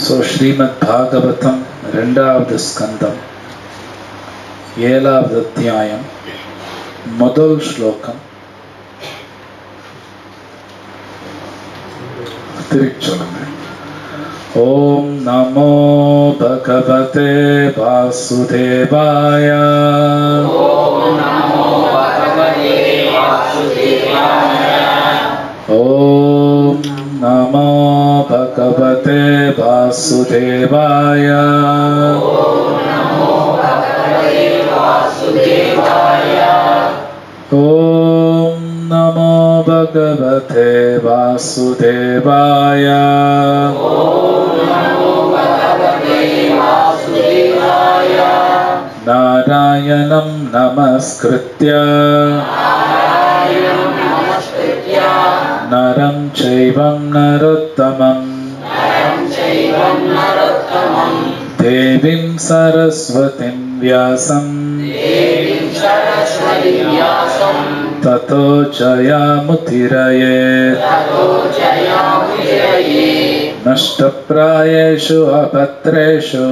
So Srimad Bhagavatam இரண்டாவது ஸ்கந்தம் 7வது அத்தியாயம் முதல் ஸ்லோகம் திருச்சொல்லுங்க. ஓம் நமோ பகவதே வாசுதேவாய. ஓம் நமோ பகவதே வாசுதேவாய. ஓம் நமோ பகவதே வாசுதேவாய. ஓம் நமோ பகவதே வாசுதேவாய. ஓம் நமோ பகவதே வாசுதேவாய. ஓம் நமோ பகவதே வாசுதேவாய. நாராயணம் நமஸ்கிருத்ய நாராயணம் நமஸ்கிருத்ய நரம் சைவம் நரோத்தமம் நரம் சைவம் நரோத்தமம் தேவீம் சரஸ்வதிம் வியாசம் தேவீம் சரஸ்வதிம் வியாசம் ததோ ஜயாமுதிரயே. ததோ ஜயாமுதிரயே. நஷ்டப்ராயேஷு அபத்ரேஷு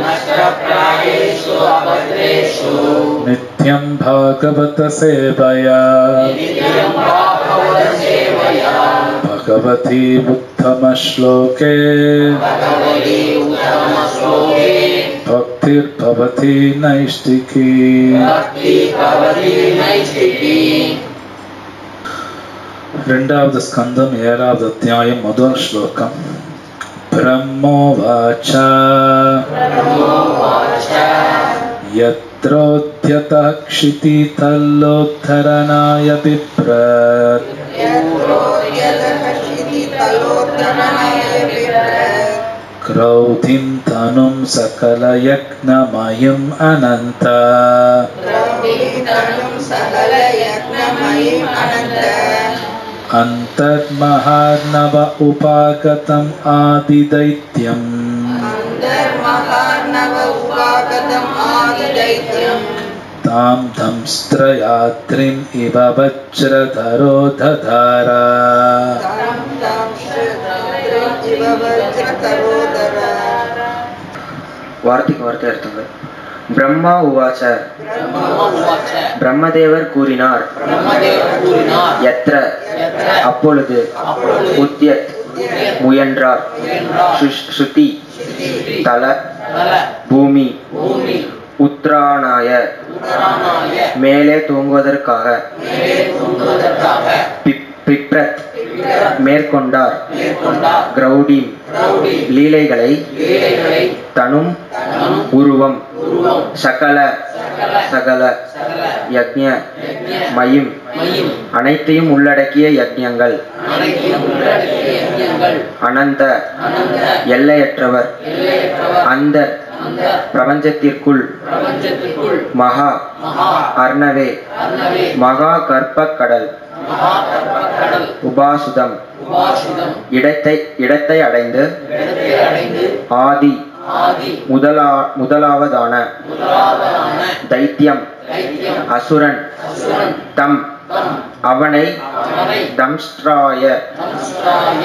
நஷ்டப்ராயேஷு அபத்ரேஷு நித்யம் பாகவத சேவயா நித்யம் பாகவத சேவயா பகவதி உத்தம ஸ்லோகே பகவதி உத்தம ஸ்லோகே பக்திர் பவதி நைஷ்டிகி. பக்தி பவதி நைஷ்டிகி. இரண்டாவது ஸ்கந்தம் 7வது அத்தியாயம் முதல் ஸ்லோகம். பிரம்மோவாச்ச பிரம்மோவாச்ச யத்ரோத்யதः க்ஷிதி தல்லோத்தரனாய பிப்ரத் க்ரௌதிம் தனும் சகலயக்ஞமயம் அனந்த. அந்தர்மஹார்ணவ உபாகதம் ஆதிதைத்யம் தாம் தம்ஸ்த்ரயாத்ரிம் இவ வஜ்ரதரோ ததார. வார்த்தைக்கு வார்த்தை அர்த்தங்கள். பிரம்மா உவாச்ச பிரம்மோவாச்ச பிரம்மதேவர் கூறினார். பிரம்மதேவர் கூறினார். யத்ர யத்ர அப்பொழுது அப்பொழுது உத்யத் முயன்றார். முயன்றார். ஸ்ருதி ஸ்ருதி தல தல பூமி பூமி உத்ராணாய உத்தராணாய மேலே தூங்குவதற்காக மேலே தூங்குவதற்காக பிப்ரத் மேற்கொண்டார். மேற்கொண்டார். கிரௌடி கிரௌடி லீலைகளை லீலைகளை தனும் தனும் உருவம் உருவம் சகல சகல சகல சகல யக்ஞ யக்ஞ மயும் மயும் அனைத்தையும் உள்ளடக்கிய யக்ஞங்கள். அனைத்தையும் உள்ளடக்கிய யக்ஞங்கள். அனந்த அனந்த எல்லையற்றவர். எல்லையற்றவர். அந்த அந்த பிரபஞ்சத்திற்குள் பிரபஞ்சத்திற்குள் மகா மகா அர்ணவே அர்ணவே மகா கற்பக் கடல் மகா கற்பக்கடல் உபாசுதம் உபாசிதம் இடத்தை அடைந்து இடத்தை அடைந்து ஆதி ஆதி முதலாவதான முதலாவதான தைத்தியம் தைத்தியம் அசுரன் அசுரன் தம் தம் அவனை அவனை தம்ஸ்ட்ராய தம்ஸ்ராய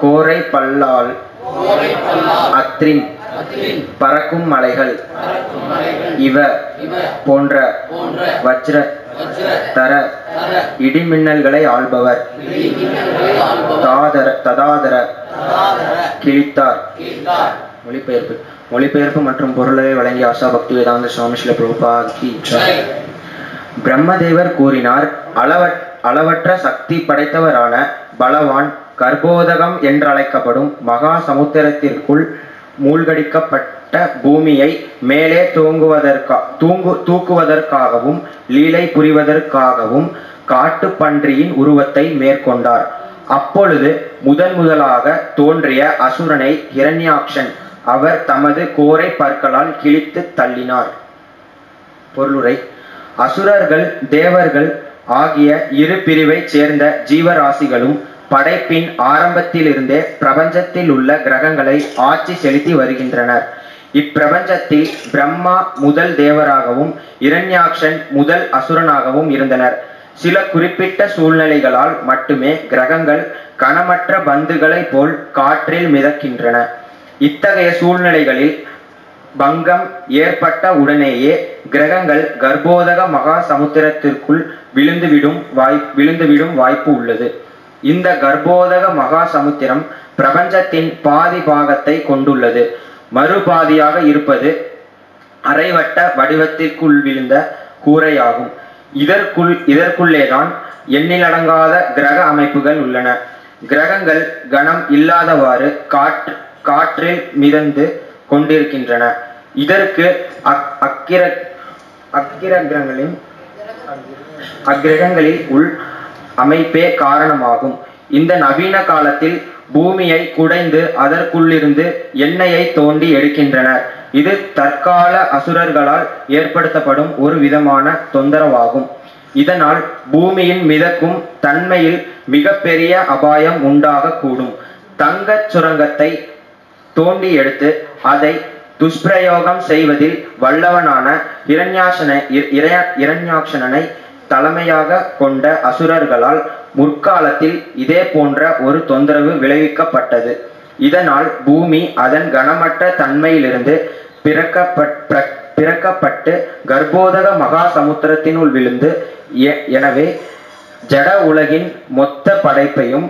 கோரை பல்லால் கோரை பல்லால் அத்ரின் அத்ரின் பறக்கும் மலைகள் பறக்கும் மலைகள் இவ இவ போன்ற போன்ற வஜ்ர வஜ்ர தர தர இடிமின்னல்களை ஆள்பவர். இடிமின்னல்களை ஆள்பவர். ததாதர ததாதர கிழித்தார். கீழ்த்தார். மொழிபெயர்ப்பு மற்றும் பொருளை வழங்கிய ஆசா பக்தி வேதாந்த சுவாமி ஸ்ரீல பிரபுபாத் கி ஜெய். பிரம்மதேவர் கூறினார். அளவற்ற சக்தி படைத்தவரான பலவான் கர்ப்போதகம் என்றழைக்கப்படும் மகா சமுத்திரத்திற்குள் மூழ்கடிக்கப்பட்ட பூமியை மேலே தூக்குவதற்காகவும் லீலை புரிவதற்காகவும் காட்டுப்பன்றியின் உருவத்தை மேற்கொண்டார். அப்பொழுது முதலாக தோன்றிய அசுரனை ஹிரண்யாக்ஷன் அவர் தமது கோரை பற்களால் கிழித்து தள்ளினார். பொருளுரை. அசுரர்கள் தேவர்கள் ஆகிய இரு பிரிவைச் சேர்ந்த ஜீவராசிகளும் படைப்பின் ஆரம்பத்திலிருந்தே பிரபஞ்சத்தில் உள்ள கிரகங்களை ஆட்சி செலுத்தி வருகின்றனர். இப்பிரபஞ்சத்தில் பிரம்மா முதல் தேவராகவும் இரண்யாக்ஷன் முதல் அசுரனாகவும் இருந்தனர். சில குறிப்பிட்ட சூழ்நிலைகளால் மட்டுமே கிரகங்கள் கனமற்ற பந்துகளை போல் காற்றில் மிதக்கின்றன. இத்தகைய சூழ்நிலைகளில் பங்கம் ஏற்பட்ட உடனேயே கிரகங்கள் கர்ப்போதக மகா சமுத்திரத்திற்குள் விழுந்துவிடும் வாய்ப்பு உள்ளது. இந்த கர்ப்போதக மகா சமுத்திரம் பிரபஞ்சத்தின் பாதி பாகத்தை கொண்டுள்ளது. மறுபாதியாக இருப்பது அரைவட்ட வடிவத்திற்குள் விழுந்த கூரையாகும். இதற்குள்ளேதான் எண்ணிலடங்காத கிரக அமைப்புகள் உள்ளன. கிரகங்கள் கணம் இல்லாதவாறு காற்றில் மிதந்து கொண்டிருக்கின்றன. இதற்கு அக்கிரகங்களில் உள் அமைப்பே காரணமாகும். இந்த நவீன காலத்தில் பூமியை குடைந்து அதற்குள்ளிருந்து எண்ணெயை தோண்டி எடுக்கின்றனர். இது தற்கால அசுரர்களால் ஏற்படுத்தப்படும் ஒரு விதமான தொந்தரவாகும். இதனால் பூமியின் மிதக்கும் தன்மையில் மிகப்பெரிய அபாயம் உண்டாகக்கூடும். தங்கச் சுரங்கத்தை தோண்டி எடுத்து அதை துஷ்பிரயோகம் செய்வதில் வல்லவனான இரண்யாக்ஷனை தலைமையாக கொண்ட அசுரர்களால் முற்காலத்தில் இதே போன்ற ஒரு தொந்தரவு விளைவிக்கப்பட்டது. இதனால் பூமி அதன் கனமற்ற தன்மையிலிருந்து பிறக்கப்பட்டு கர்ப்போதக மகா சமுத்திரத்தினுள் விழுந்து, எனவே ஜட உலகின் மொத்த படைப்பையும்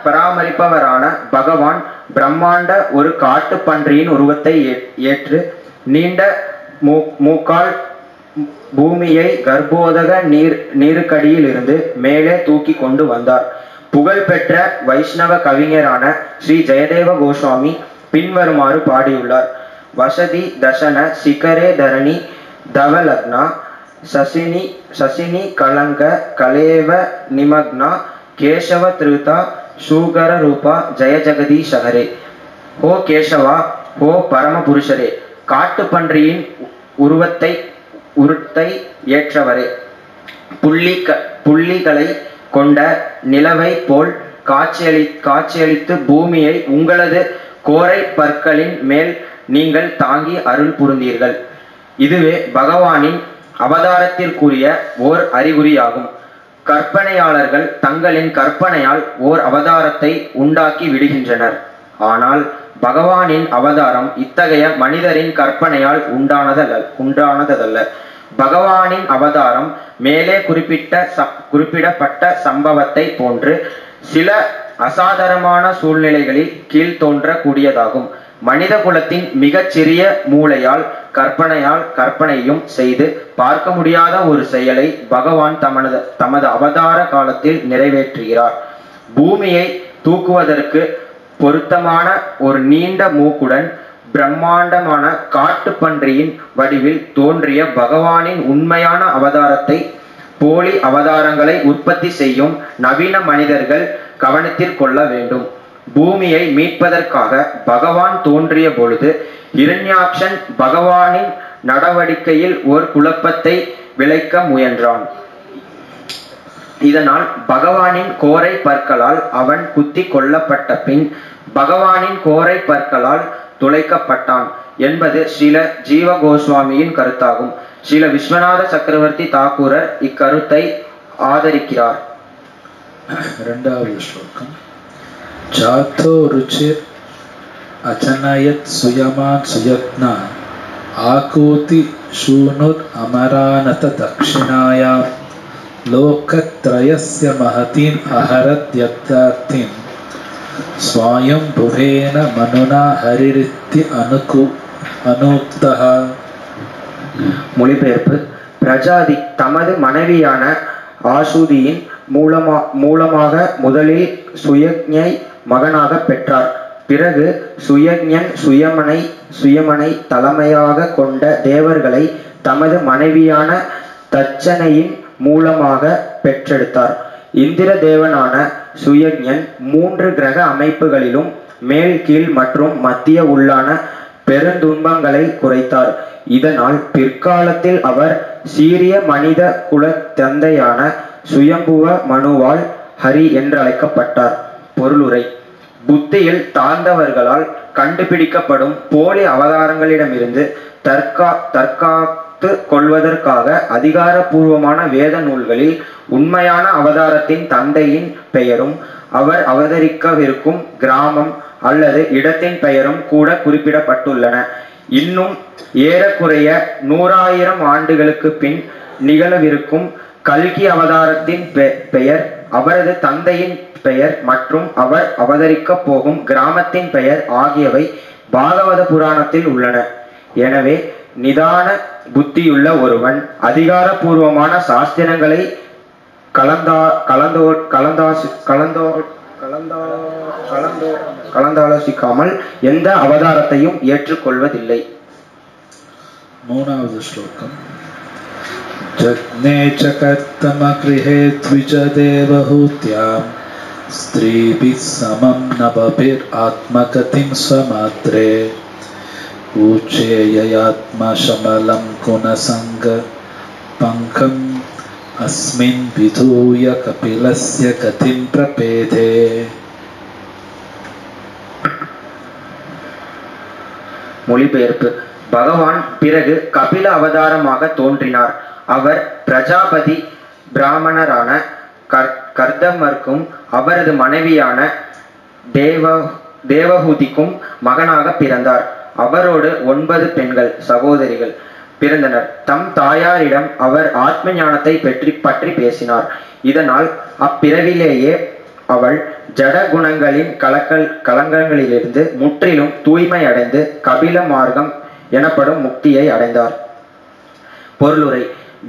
பராமரிப்பவரான பகவான் பிரம்மாண்ட ஒரு காட்டு பன்றியின் உருவத்தை ஏற்று நீண்ட மூக்கால் பூமியை கர்ப்போதக நீருக்கடியில் இருந்து மேலே தூக்கி கொண்டு வந்தார். புகழ்பெற்ற வைஷ்ணவ கவிஞரான ஸ்ரீ ஜெயதேவ கோஸ்வாமி பின்வருமாறு பாடியுள்ளார். வசதி தசன சிகரே தரணி தவலக்னா சசினி கலங்க கலேவ நிமக்னா கேசவ திருதா சூகர ரூபா ஜெய ஜெகதீஷகரே. ஓ கேசவா, ஓ பரமபுருஷரே, காட்டு பன்றியின் உருத்தை ஏற்றவரே, புள்ளிகளை கொண்ட நிலவை போல் காட்சியளித்து பூமியை உங்களது கோரை பற்களின் மேல் நீங்கள் தாங்கி அருள் புரிந்தீர்கள். இதுவே பகவானின் அவதாரத்திற்குரிய ஓர் அறிகுறியாகும். கற்பனையாளர்கள் தங்களின் கற்பனையால் ஓர் அவதாரத்தை உண்டாக்கி விடுகின்றனர். ஆனால் பகவானின் அவதாரம் இத்தகைய மனிதரின் கற்பனையால் உண்டானதல்ல. பகவானின் அவதாரம் மேலே குறிப்பிடப்பட்ட சம்பவத்தை போன்று சில அசாதாரணமான சூழ்நிலைகளில் கீழ் தோன்றக்கூடியதாகும். மனித குலத்தின் மிகச்சிறிய மூளையால் கற்பனையும் செய்து பார்க்க முடியாத ஒரு செயலை பகவான் தமது அவதார காலத்தில் நிறைவேற்றுகிறார். பூமியை தூக்குவதற்கு பொருத்தமான ஒரு நீண்ட மூக்குடன் பிரம்மாண்டமான காட்டு பன்றியின் வடிவில் தோன்றிய பகவானின் உண்மையான அவதாரத்தை போலி அவதாரங்களை உற்பத்தி செய்யும் நவீன மனிதர்கள் கவனத்தில் கொள்ள வேண்டும். பூமியை மீட்பதற்காக பகவான் தோன்றிய பொழுது இரண்யாக்ஷன் பகவானின் நடவடிக்கையில் ஒரு குழப்பத்தை விளைக்க முயன்றான். இதனால் பகவானின் கோரை பற்களால் அவன் குத்தி கொல்லப்பட்ட பின் பகவானின் கோரை பற்களால் துளைக்கப்பட்டான் என்பது ஸ்ரீல ஜீவ கோஸ்வாமியின் கருத்தாகும். ஸ்ரீல விஸ்வநாத சக்கரவர்த்தி தாக்கூரர் இக்கருத்தை ஆதரிக்கிறார். இரண்டாவது ஸ்லோகம். ஜாதோ ருச்சிர் அச்சனயத் சுயமான் சுயத்னா ஆகூதி ஷூனுர் அமரானத தக்ஷிணாயாம் லோகத்ரயஸ்ய மஹதீம் அஹரத்யப்தார்த்திம் ஸ்வயம் புவேன மனுனா ஹரிரித்தி அனுக்தஹ. மொழிபெயர்ப்பு. பிரஜாதி தமது மனைவியான ஆசூதியின் மூலமாக முதலில் சுயக்ஞை மகனாக பெற்றார். பிறகு சுயக்ஞன் சுயமனை தலைமையாக கொண்ட தேவர்களை தமது மனைவியான தட்சணையின் மூலமாக பெற்றெடுத்தார். இந்திர தேவனான சுயக்ஞன் 3 கிரக அமைப்புகளிலும் மேல் கீழ் மற்றும் மத்திய உள்ளான பெருந்துன்பங்களை குறைத்தார். இதனால் பிற்காலத்தில் அவர் சீரிய மனித குல தந்தையான சுயம்புவ மனுவால் ஹரி என்றழைக்கப்பட்டார். பொருளுரை. புத்தியில் தாழ்ந்தவர்களால் கண்டுபிடிக்கப்படும் போலி அவதாரங்களிடமிருந்து தற்காத்து கொள்வதற்காக அதிகாரபூர்வமான வேத நூல்களில் உண்மையான அவதாரத்தின் தந்தையின் பெயரும் அவர் அவதரிக்கவிருக்கும் கிராமம் அல்லது இடத்தின் பெயரும் கூட குறிப்பிடப்பட்டுள்ளன. இன்னும் ஏறக்குறைய 100,000 ஆண்டுகளுக்கு பின் நிகழவிருக்கும் கல்கி அவதாரத்தின் பெயர், அவரது தந்தையின் பெயர் மற்றும் அவர் அவதரிக்கப் போகும் கிராமத்தின் பெயர் ஆகியவை பாகவத புராணத்தில் உள்ளன. எனவே நிதான புத்தியுள்ள ஒருவன் அதிகாரபூர்வமான சாஸ்திரங்களை கலந்தாலோசிக்காமல் எந்த அவதாரத்தையும் ஏற்றுக்கொள்வதில்லை. மூணாவது ஸ்லோகம். ஜக்னே ச கர்த்தம கிருஹே த்விஜ தேவஹூத்யாம் ஸ்த்ரீபிः சமம் நபபிர் ஆத்மகதிம் ஸ்வமாத்ரே ஊச்சேயாத்மா சமலம் குணசங்க பங்கம் அஸ்மின் விதூய கபிலஸ்ய கதிம் பிரபேதே. மொழிபெயர்ப்பு. பகவான் பிறகு கபில அவதாரமாக தோன்றினார். அவர் பிரஜாபதி பிராமணரான கர்தமர்க்கும் அவரது மனைவியான தேவஹூதிக்கும் மகனாக பிறந்தார். அவரோடு 9 பெண்கள் சகோதரிகள் பிறந்தனர். தம் தாயாரிடம் அவர் ஆத்ம ஞானத்தை பற்றி பேசினார். இதனால் அப்பிறவிலேயே அவள் ஜட குணங்களின் கலங்கங்களிலிருந்து முற்றிலும் தூய்மை அடைந்து கபில மார்க்கம் எனப்படும் முக்தியை அடைந்தார். பொருளுரை.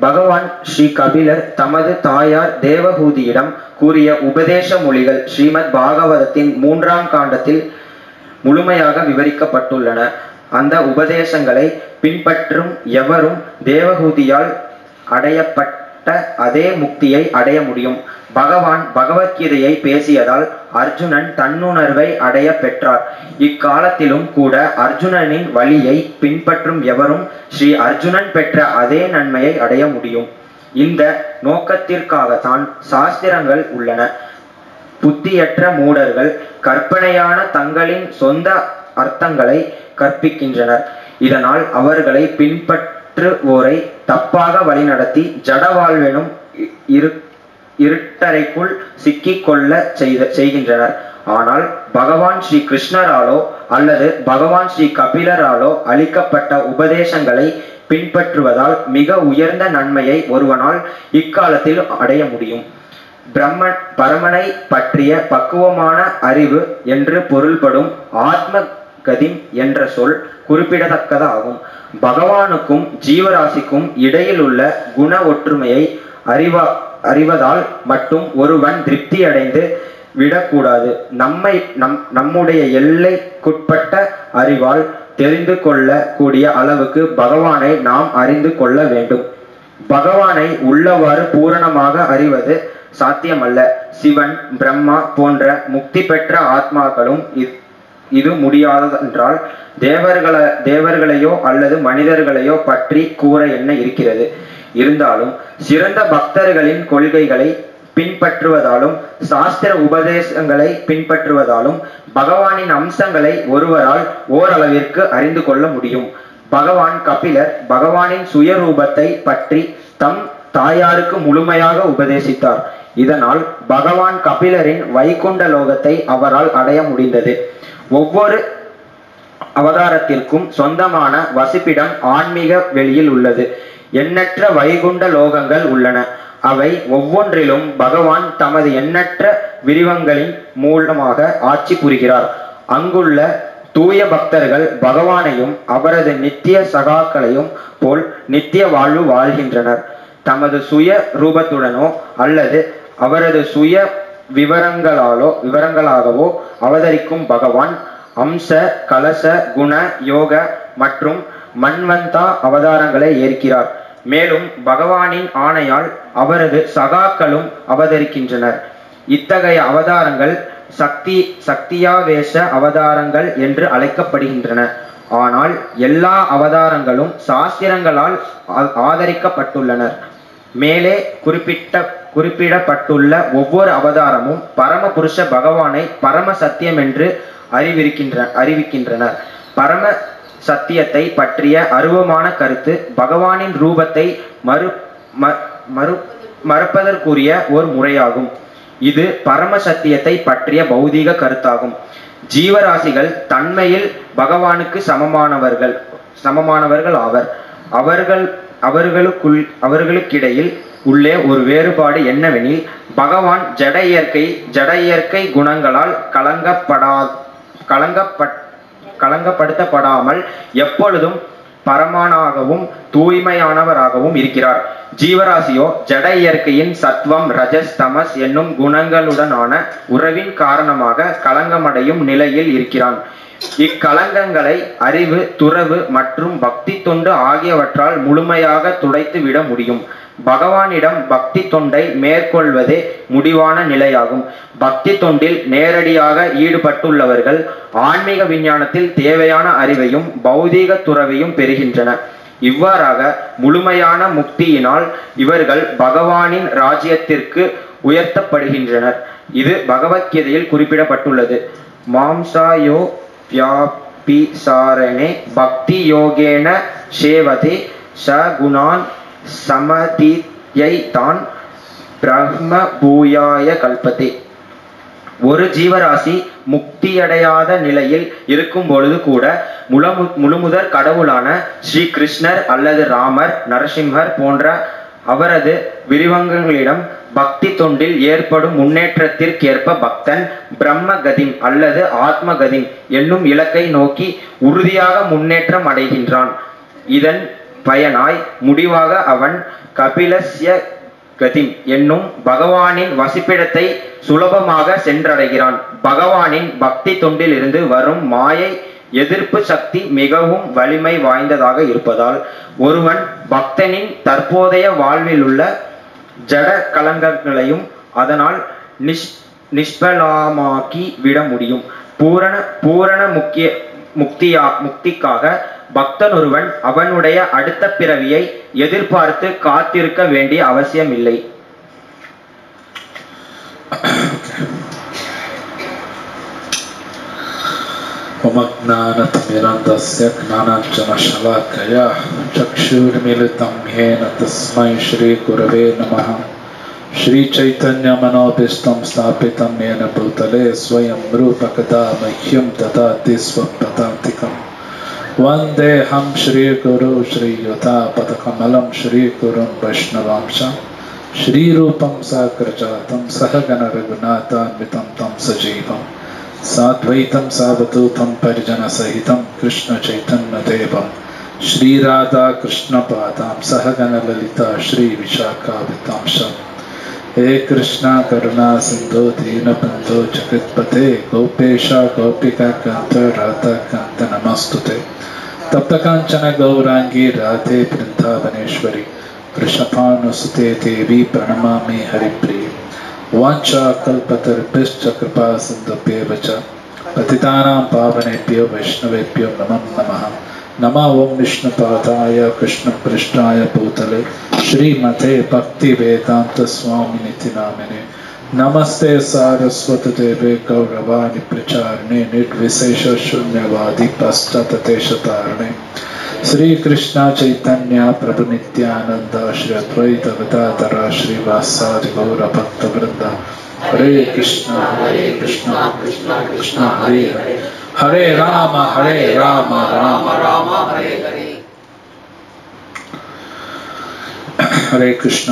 பகவான் ஸ்ரீ கபிலர் தமது தாயார் தேவஹூதியிடம் கூறிய உபதேச மொழிகள் ஸ்ரீமத் பாகவதத்தின் 3ஆம் காண்டத்தில் முழுமையாக விவரிக்கப்பட்டுள்ளன. அந்த உபதேசங்களை பின்பற்றும் எவரும் தேவஹூதியால் அடையப்பட்ட அதே முக்தியை அடைய முடியும். பகவான் பகவத்கீதையை பேசியதால் அர்ஜுனன் தன்னுணர்வை அடைய பெற்றார். இக்காலத்திலும் கூட அர்ஜுனனின் வழியை பின்பற்றும் எவரும் ஸ்ரீ அர்ஜுனன் பெற்ற அதே நன்மையை அடைய முடியும். இந்த நோக்கத்திற்காகத்தான் சாஸ்திரங்கள் உள்ளன. புத்தியற்ற மூடர்கள் கற்பனையான தங்களின் சொந்த அர்த்தங்களை கற்பிக்கின்றனர். இதனால் அவர்களை பின்பற்றுவோரை தப்பாக வழிநடத்தி ஜட வாழ்வெனும் இருட்டறைக்குள் சிக்கிக் கொள்ள செய்கின்றனர். ஆனால் பகவான் ஸ்ரீ கிருஷ்ணராலோ அல்லது பகவான் ஸ்ரீ கபிலராலோ அளிக்கப்பட்ட உபதேசங்களை பின்பற்றுவதால் மிக உயர்ந்த நன்மையை ஒருவனால் இக்காலத்தில் அடைய முடியும். பரமனை பற்றிய பக்குவமான அறிவு என்று பொருள்படும் ஆத்ம கதிம் என்ற சொல் குறிப்பிடத்தக்கதாகும். பகவானுக்கும் ஜீவராசிக்கும் இடையில் உள்ள குண ஒற்றுமையை அறிவதால் மட்டும் ஒருவன் திருப்தி அடைந்து விடக்கூடாது. நம்முடைய எல்லைக்குட்பட்ட அறிவால் தெரிந்து கொள்ள கூடிய அளவுக்கு பகவானை நாம் அறிந்து கொள்ள வேண்டும். பகவானை உள்ளவாறு பூரணமாக அறிவது சாத்தியமல்ல. சிவன், பிரம்மா போன்ற முக்தி பெற்ற ஆத்மாக்களும் இது முடியாதென்றால் தேவர்களையோ அல்லது மனிதர்களையோ பற்றி கூற என்ன இருக்கிறது? இருந்தாலும் சிறந்த பக்தர்களின் கொள்கைகளை பின்பற்றுவதாலும் சாஸ்திர உபதேசங்களை பின்பற்றுவதாலும் பகவானின் அம்சங்களை ஒருவரால் ஓரளவிற்கு அறிந்து கொள்ள முடியும். பகவான் கபிலர் பகவானின் சுயரூபத்தை பற்றி தம் தாயாருக்கு முழுமையாக உபதேசித்தார். இதனால் பகவான் கபிலரின் வைகுண்ட லோகத்தை அவரால் அடைய முடிந்தது. ஒவ்வொரு அவதாரத்திற்கும் சொந்தமான வசிப்பிடம் ஆன்மீக வெளியில் உள்ளது. எண்ணற்ற வைகுண்ட லோகங்கள் உள்ளன. அவை ஒவ்வொன்றிலும் பகவான் தமது எண்ணற்ற விரிவங்களின் மூலமாக ஆட்சி புரிகிறார். அங்குள்ள தூய பக்தர்கள் பகவானையும் அவரது நித்திய சகாக்களையும் போல் நித்திய வாழ்வு வாழ்கின்றனர். தமது சுய ரூபத்துடனோ அல்லது அவரது சுய விவரங்களாகவோ அவதரிக்கும் பகவான் அம்ச, கலச, குண, யோக மற்றும் மன்வந்தா அவதாரங்களை ஏற்கிறார். மேலும் பகவானின் ஆணையால் அவரது சகாக்களும் அவதரிக்கின்றனர். இத்தகைய அவதாரங்கள் சக்தியாவேச அவதாரங்கள் என்று அழைக்கப்படுகின்றன. ஆனால் எல்லா அவதாரங்களும் சாஸ்திரங்களால் ஆதரிக்கப்பட்டுள்ளனர். மேலே குறிப்பிடப்பட்டுள்ள ஒவ்வொரு அவதாரமும் பரம புருஷ பகவானை பரம சத்தியம் என்று அறிவிக்கின்றனர். பரம சத்தியத்தை பற்றிய அருவமான கருத்து பகவானின் ரூபத்தை மறுப்பதற்குரிய ஒரு முறையாகும். இது பரம சத்தியத்தை பற்றிய பௌதீக கருத்தாகும். ஜீவராசிகள் தன்மையில் பகவானுக்கு சமமானவர்கள் ஆவர். அவர்களுக்கிடையில் உள்ளே ஒரு வேறுபாடு என்னவெனில், பகவான் ஜட இயற்கை குணங்களால் களங்கப்படுத்தப்படாமல் எப்பொழுதும் பரமானாகவும் தூய்மையானவராகவும் இருக்கிறார். ஜீவராசியோ ஜட இயற்கையின் சத்வம், ரஜஸ், தமஸ் என்னும் குணங்களுடனான உறவின் காரணமாக களங்கமடையும் நிலையில் இருக்கிறான். இக்களங்கங்களை அறிவு, துறவு மற்றும் பக்தி தொண்டு ஆகியவற்றால் முழுமையாக துடைத்து விட முடியும். பகவானிடம் பக்தி தொண்டை மேற்கொள்வதே முடிவான நிலையாகும். பக்தி தொண்டில் நேரடியாக ஈடுபட்டுள்ளவர்கள் ஆன்மீக விஞ்ஞானத்தில் தேவையான அறிவையும் பௌதீக துறவையும் பெறுகின்றனர். இவ்வாறாக முழுமையான முக்தியினால் இவர்கள் பகவானின் ராஜ்யத்திற்கு உயர்த்தப்படுகின்றனர். இது பகவத்கீதையில் குறிப்பிடப்பட்டுள்ளது. மாம்சாயோ வியாபிசாரணே பக்தி யோகேன சேவதே சகுணான் சமதியை தான் பிரம்ம பூயாய கல்பதே. ஒரு ஜீவராசி முக்தியடையாத நிலையில் இருக்கும் பொழுது கூட முழுமுதற் கடவுளான ஸ்ரீ கிருஷ்ணர் அல்லது ராமர், நரசிம்மர் போன்ற அவரது விரிவங்களிடம் பக்தி தொண்டில் ஏற்படும் முன்னேற்றத்திற்கேற்ப பக்தன் பிரம்ம கதிம் அல்லது ஆத்ம கதிம் என்னும் இலக்கை நோக்கி உறுதியாக முன்னேற்றம் அடைகின்றான். இதன் பயனாய் முடிவாக அவன் கபிலஸ்ய கதிம் என்னும் பகவானின் வசிப்பிடத்தை சுலபமாக சென்றடைகிறான். பகவானின் பக்தி தொண்டில் இருந்து வரும் மாயை எதிர்ப்பு சக்தி மிகவும் வலிமை வாய்ந்ததாக இருப்பதால் ஒருவன் பக்தனின் தற்போதைய வாழ்வில் உள்ள ஜட கலங்கங்களையும் அதனால் நிஷ்பலமாக்கி விட முடியும். பூரண முக்திக்காக பக்தன் ஒருவன் அவனுடைய அடுத்த பிறவியை எதிர்பார்த்து காத்திருக்க வேண்டிய அவசியம் இல்லை. ज्ञानतिमिरन्दस्य ज्ञानाञ्जनशलाकया चक्षुर्मिलितं येन तस्मै श्रीगुरवे नमः. श्रीचैतन्यमनोभीष्टं स्थापितं येन भूतले स्वयं रूपकदा मह्यं ददाति स्वपदान्तिकम्. वन्देऽहं श्रीगुरु श्रीयुतापदकमलं श्रीगुरुं वैष्णवांश श्रीरूपं साग्रजातं सहगण रघुनाथान्वितं तं सजीवम् साद्वैतं सावधूतं परिजनसहितं कृष्ण चैतन्य देवं श्रीराधा कृष्णपादां सहगण ललिता श्री विशाखावितांश. हे कृष्णा करुणा सिंधु दीनबन्धो जगत्पते गोपेश गोपिका कान्त राधा कान्त नमस्तुते. तप्तकाञ्चन गौरांगी राधे वृन्दावनेश्वरी वृषभानुसुते देवी प्रणमामि हरिप्रिये. वाञ्छाकल्पतरुभ्यश्च कृपा सिन्धुभ्येव च पतितानां पावनेभ्यो वैष्णवेभ्यो नमो नमः. नमः ओं विष्णुपादाय कृष्णपृष्ठाय भूतले श्रीमते भक्तिवेदान्त स्वामिनिति नामिने. नमस्ते सारस्वती देवे गौरवाणि प्रचारिणे निर्विशेष शून्यवादी पश्चात्देशतारिणे. श्री कृष्ण चैतन्य प्रभु नित्यानंद श्री अद्वैत गदाधर श्रीवासादि गौर भक्त वृंद. हरे कृष्ण कृष्ण कृष्ण हरे हरे हरे राम राम राम हरे हरे. हरे कृष्ण.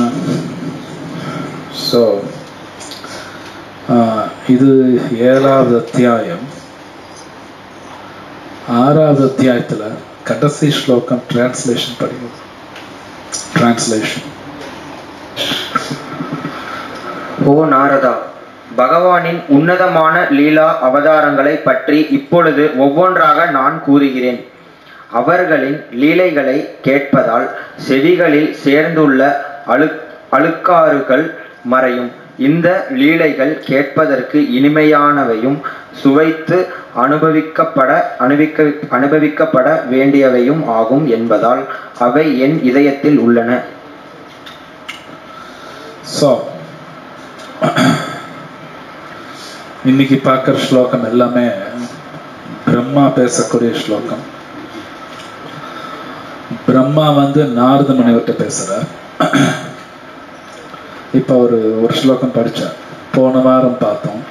So இது 7வது அத்தியாயம். 6வது அத்தியாயத்துல கடைசி ஸ்லோகம் டிரான்ஸ்லேஷன் படிக்கும். டிரான்ஸ்லேஷன். ஓ நாரதா, பகவானின் உன்னதமான லீலா அவதாரங்களை பற்றி இப்பொழுது ஒவ்வொன்றாக நான் கூறுகிறேன். அவர்களின் லீலைகளை கேட்பதால் செவிகளில் சேர்ந்துள்ள அழுக்காறுகள் மறையும். இந்த லீலைகள் கேட்பதற்கு இனிமையானவையும் சுவைத்து அனுபவிக்கப்பட வேண்டியவையும் ஆகும் என்பதால் அவை என் இதயத்தில் உள்ளன. இன்னைக்கு பார்க்கிற ஸ்லோகம் எல்லாமே பிரம்மா பேசக்கூடிய ஸ்லோகம். பிரம்மா நாரத முனிவர்கிட்ட பேசுற. இப்ப ஒரு ஸ்லோகம் படிச்ச போன வாரம் பார்த்தோம்.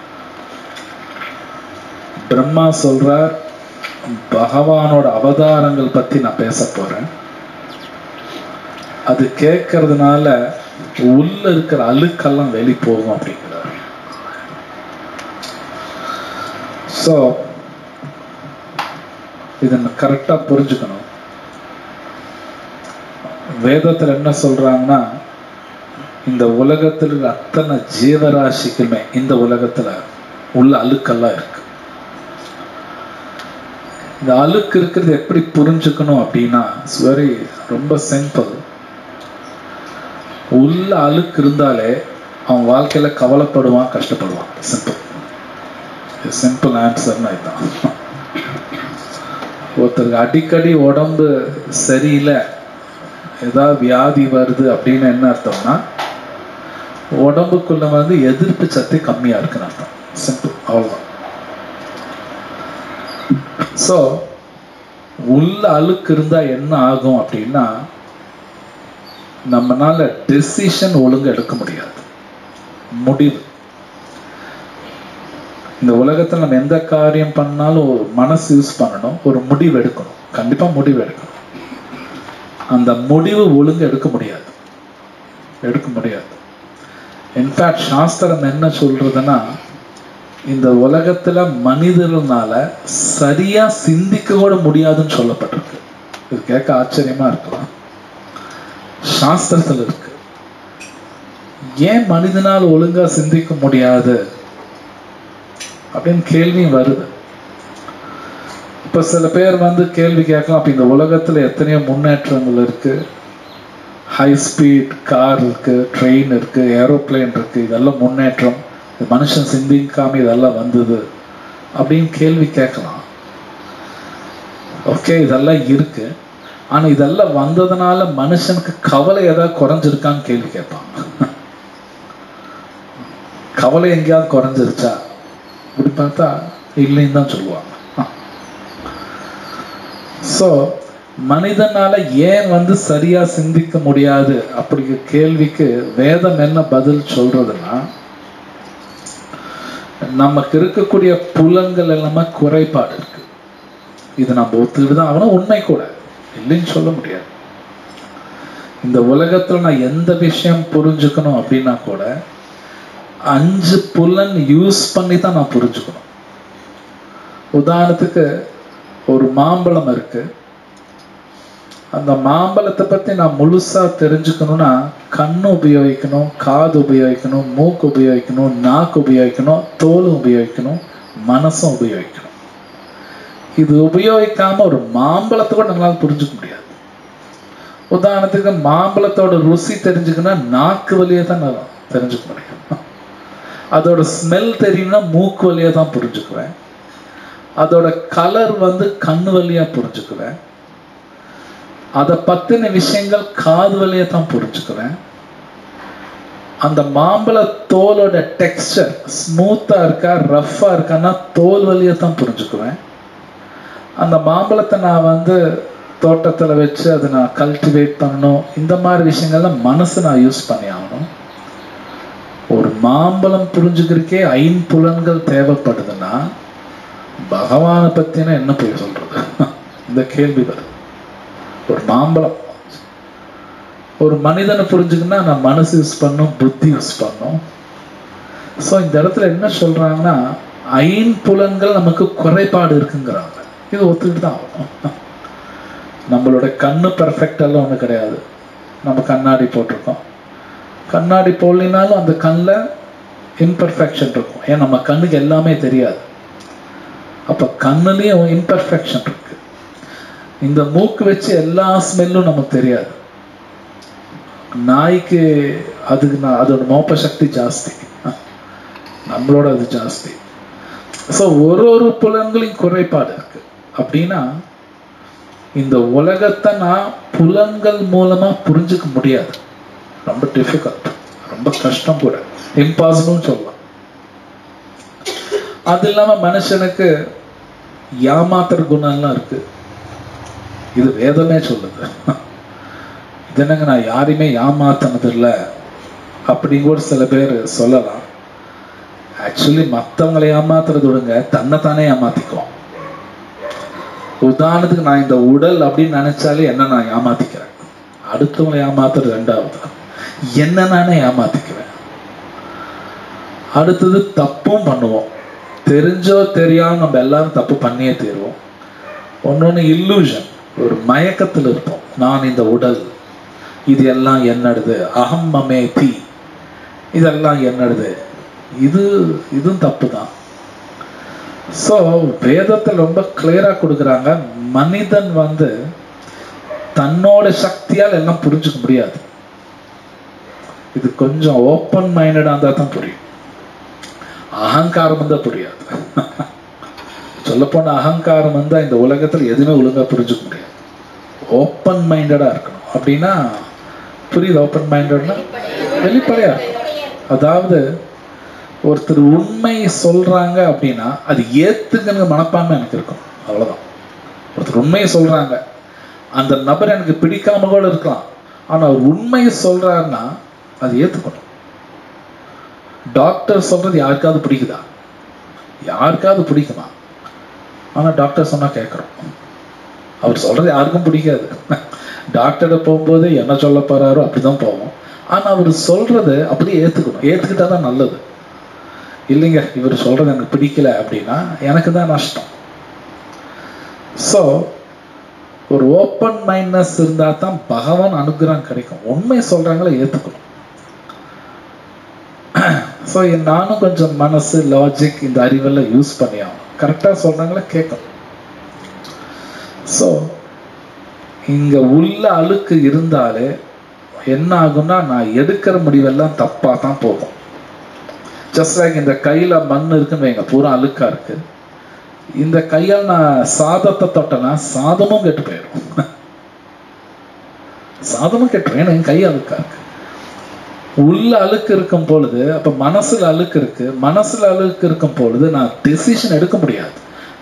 பிரம்மா சொல்றார், பகவானோட அவதாரங்கள் பத்தி நான் பேச போறேன். அது கேட்கறதுனால உள்ள இருக்கிற அழுக்கெல்லாம் வெளி போகும் அப்படிங்கிறார். ஸோ இதை கரெக்டா புரிஞ்சுக்கணும். வேதத்துல என்ன சொல்றாங்கன்னா, இந்த உலகத்தில் இருக்கிற அத்தனை ஜீவராசிக்குமே இந்த உலகத்துல உள்ள அழுக்கெல்லாம் இருக்கு. இந்த அழுக்கு இருக்கிறது எப்படி புரிஞ்சுக்கணும் அப்படின்னா, வெரி ரொம்ப சிம்பிள். உள்ள அழுக்கு இருந்தாலே அவன் வாழ்க்கையில கவலைப்படுவான், கஷ்டப்படுவான். சிம்பிள் சிம்பிள் ஆன்சர்னா இதுதான். ஒருத்தருக்கு அடிக்கடி உடம்பு சரியில்லை, ஏதாவது வியாதி வருது அப்படின்னு என்ன அர்த்தம்னா, உடம்புக்குள்ள வந்து எதிர்ப்பு சக்தி கம்மியா இருக்குன்னு அர்த்தம். சிம்பிள், அவ்வளவுதான். ஸோ உள்ள அழுக்கு இருந்தா என்ன ஆகும் அப்படின்னா, நம்மனால டெசிஷன் ஒழுங்கா எடுக்க முடியாது. முடிவு, இந்த உலகத்துல நம்ம எந்த காரியம் பண்ணாலும் ஒரு மனசு யூஸ் பண்ணணும், ஒரு முடிவு எடுக்கணும். கண்டிப்பா முடிவு எடுக்கணும். அந்த முடிவு ஒழுங்கு எடுக்க முடியாது, எடுக்க முடியாது. இன்ஃபேக்ட் சாஸ்திரம் என்ன சொல்றதுன்னா, இந்த உலகத்துல மனிதர்களால சரியா சிந்திக்க கூட முடியாதுன்னு சொல்லப்பட்டிருக்கு. இது கேட்க ஆச்சரியமா இருக்கலாம், சாஸ்திரத்துல இருக்கு. ஏன் மனிதனால் ஒழுங்கா சிந்திக்க முடியாது அப்படின்னு கேள்வியும் வருது. இப்ப சில பேர் வந்து கேள்வி கேட்கலாம், அப்ப இந்த உலகத்துல எத்தனையோ முன்னேற்றங்கள் இருக்கு, ஹை ஸ்பீட் கார் இருக்கு, ட்ரெயின் இருக்கு, ஏரோப்ளேன் இருக்கு, இதெல்லாம் முன்னேற்றம், மனுஷன் சிந்திக்காம இதெல்லாம் வந்தது அப்படின்னு கேள்வி கேட்கலாம். ஓகே, இதெல்லாம் இருக்கு. ஆனா இதெல்லாம் வந்ததுனால மனுஷனுக்கு கவலை ஏதாவது குறைஞ்சிருக்கான்னு கேள்வி கேட்பாங்க. கவலை எங்கேயாவது குறைஞ்சிருச்சா அப்படி பார்த்தா இல்லைன்னு தான் சொல்லுவாங்க. ஸோ மனிதனால ஏன் வந்து சரியா சிந்திக்க முடியாது அப்படிங்கிற கேள்விக்கு வேதம் என்ன பதில் சொல்றதுன்னா, நமக்கு இருக்கக்கூடிய புலன்கள் எல்லாமே குறைபாடு இருக்கு. இது நம்ம ஒத்துக்கிட்டு தான் ஆகணும், உண்மை கூட, இல்லைன்னு சொல்ல முடியாது. இந்த உலகத்துல நான் எந்த விஷயம் புரிஞ்சுக்கணும் அப்படின்னா கூட 5 புலன் யூஸ் பண்ணி தான் நான் புரிஞ்சுக்கணும். உதாரணத்துக்கு ஒரு மாம்பழம் இருக்கு, அந்த மாம்பழத்தை பத்தி நான் முழுசா தெரிஞ்சுக்கணும்னா கண்ணு உபயோகிக்கணும், காது உபயோகிக்கணும், மூக்கு உபயோகிக்கணும், நாக்கு உபயோகிக்கணும், தோல் உபயோகிக்கணும், மனசும் உபயோகிக்கணும். இது உபயோகிக்காம ஒரு மாம்பழத்தை கூட நம்மளால புரிஞ்சுக்க முடியாது. உதாரணத்துக்கு மாம்பழத்தோட ருசி தெரிஞ்சுக்கணும்னா நாக்கு வழியே தான் நான் தெரிஞ்சுக்க முடியும். அதோட ஸ்மெல் தெரியும்னா மூக்கு வழியா தான் புரிஞ்சுக்குவேன். அதோட கலர் வந்து கண்ணு வழியா புரிஞ்சுக்குவேன். அதை பத்தின விஷயங்கள் காது வழியா தான் புரிஞ்சுக்குவேன். அந்த மாம்பழ தோலோட டெக்ஸ்டர் ஸ்மூத்தா இருக்கா ரஃப்பா இருக்கான்னா தோல் வழியா தான் புரிஞ்சுக்குவேன். அந்த மாம்பழத்தை நான் வந்து தோட்டத்துல வச்சு அதை நான் கல்டிவேட் பண்ணணும், இந்த மாதிரி விஷயங்கள்லாம் மனசு நான் யூஸ் பண்ணி ஆகணும். ஒரு மாம்பழம் புரிஞ்சுக்கிறதுக்கே 5 புலன்கள் தேவைப்படுதுன்னா பகவானை பத்தினா என்ன போய் சொல்றது? இந்த கேள்வி வருது. ஒரு மாம்பழம், ஒரு மனிதனை புரிஞ்சுக்கணும்னா நான் மனசு யூஸ் பண்ணும், புத்தி யூஸ் பண்ணும். ஸோ இந்த இடத்துல என்ன சொல்றாங்கன்னா 5 புலன்கள் நமக்கு குறைபாடு இருக்குங்கிறாங்க. இது ஒத்துக்கிட்டு தான் ஆகணும். நம்மளோட கண்ணு பெர்ஃபெக்ட் எல்லாம் ஒன்றும் கிடையாது. நம்ம கண்ணாடி போட்டிருக்கோம், கண்ணாடி போடலினாலும் அந்த கண்ணில் இம்பர்ஃபெக்ஷன் இருக்கும். ஏன் நம்ம கண்ணுக்கு எல்லாமே தெரியாது. அப்போ கண்ணுலேயும் இம்பர்ஃபெக்ஷன் இருக்கு. இந்த மூக்கு வச்சு எல்லா ஸ்மெல்லும் நமக்கு தெரியாது. நாய்க்கு அதுக்கு அதோட மோப்ப சக்தி ஜாஸ்தி, நம்மளோட அது ஜாஸ்தி. ஸோ ஒரு புலன்களின் குறைபாடு இருக்கு. அப்படின்னா இந்த உலகத்தை நான் புலன்கள் மூலமா புரிஞ்சுக்க முடியாது. ரொம்ப டிஃபிகல்ட், ரொம்ப கஷ்டம் கூட, இம்பாசிபிள் சொல்லலாம். அது இல்லாம மனுஷனுக்கு ஏமாத்துற குணம்லாம் இருக்கு. இது வேதமே சொல்லுது. இது என்னங்க நான் யாரையுமே ஏமாத்தினது இல்லை அப்படின்னு கூட சில பேர் சொல்லலாம். ஆக்சுவலி மற்றவங்களை ஏமாத்துறது விடுங்க, தன்னைத்தானே ஏமாத்திக்குவோம். உதாரணத்துக்கு நான் இந்த உடல் அப்படின்னு நினைச்சாலே என்ன நான் ஏமாத்திக்கிறேன். அடுத்தவங்களை ஏமாத்துறது ரெண்டாவது, என்ன நானே ஏமாத்திக்குவேன். அடுத்தது தப்பும் பண்ணுவோம், தெரிஞ்சோ தெரியாம நம்ம எல்லாரும் தப்பு பண்ணியே தீருவோம். ஒன்னொன்னு இல்லூஷன், ஒரு மயக்கத்தில் இருப்போம். நான் இந்த உடல், இது எல்லாம் என்னடுது, அகம் மமேதி, இதெல்லாம் என்னடுது, இதுவும் தப்பு தான். ஸோ வேதத்தில் ரொம்ப கிளியரா கொடுக்குறாங்க, மனிதன் தன்னோட சக்தியால் எல்லாம் புரிஞ்சுக்க முடியாது. இது கொஞ்சம் ஓப்பன் மைண்டடா இருந்தா தான் புரியும். அகங்காரம் தான் புரியாது. சொல்ல போன அகங்காரம் இந்த உலகத்துல எதுவுமே ஒழுங்கா புரிஞ்சுக்க முடியாது. ஓப்பன் மைண்டடா இருக்கணும். அப்படின்னா புரியுது? ஓப்பன் மைண்டட்னா வெளிப்படையா இருக்கணும். அதாவது ஒருத்தர் உண்மை சொல்றாங்க அப்படின்னா அது ஏத்துக்கிற மனப்பான்மை எனக்கு இருக்கும், அவ்வளவுதான். ஒருத்தர் உண்மையை சொல்றாங்க, அந்த நபர் எனக்கு பிடிக்காம கூட இருக்கலாம், ஆனா அவர் உண்மையை சொல்றாருன்னா அது ஏத்துக்கணும். டாக்டர் சொல்றது யாருக்காவது பிடிக்குதா? யாருக்காவது பிடிக்குமா? ஆனா டாக்டர் சொன்னா கேட்கிறோம். அவர் சொல்றது யாருக்கும் பிடிக்காது. டாக்டரை போகும்போது என்ன சொல்ல போறாரோ அப்படிதான் போவோம். ஆனா அவர் சொல்றது அப்படியே ஏத்துக்கணும். ஏத்துக்கிட்டா தான் நல்லது. இல்லைங்க இவர் சொல்றது எனக்கு பிடிக்கல அப்படின்னா எனக்கு தான் நஷ்டம். ஸோ ஒரு ஓப்பன் மைண்ட்னஸ் இருந்தா தான் பகவான் அனுகிரகம் கிடைக்கும். உண்மை சொல்றாங்களே ஏத்துக்கணும். ஸோ நானும் கொஞ்சம் மனசு, லாஜிக், இந்த அறிவெல்லாம் யூஸ் பண்ணி ஆகணும். கரெக்டா சொல்றாங்களே கேட்கணும். ஸோ இங்க உள்ள அழுக்கு இருந்தாலே என்ன ஆகும்னா நான் எடுக்கிற முடிவெல்லாம் தப்பா தான் போகும். ஜஸ்ட் லைக் இந்த கையில மண் இருக்குன்னு வைங்க, பூரா அழுக்கா இருக்கு. இந்த கையால் நான் சாதத்தை தொட்டனா சாதமும் கெட்டு போயிடும். சாதமும் கெட்டு, ஏன்னா என் கை அழுக்கா இருக்கு. உள்ள அழுக்கு இருக்கும் பொழுது அப்ப மனசுல அழுக்கு இருக்கு. மனசுல அழுக்கு இருக்கும் பொழுது நான் டெசிஷன் எடுக்க முடியாது.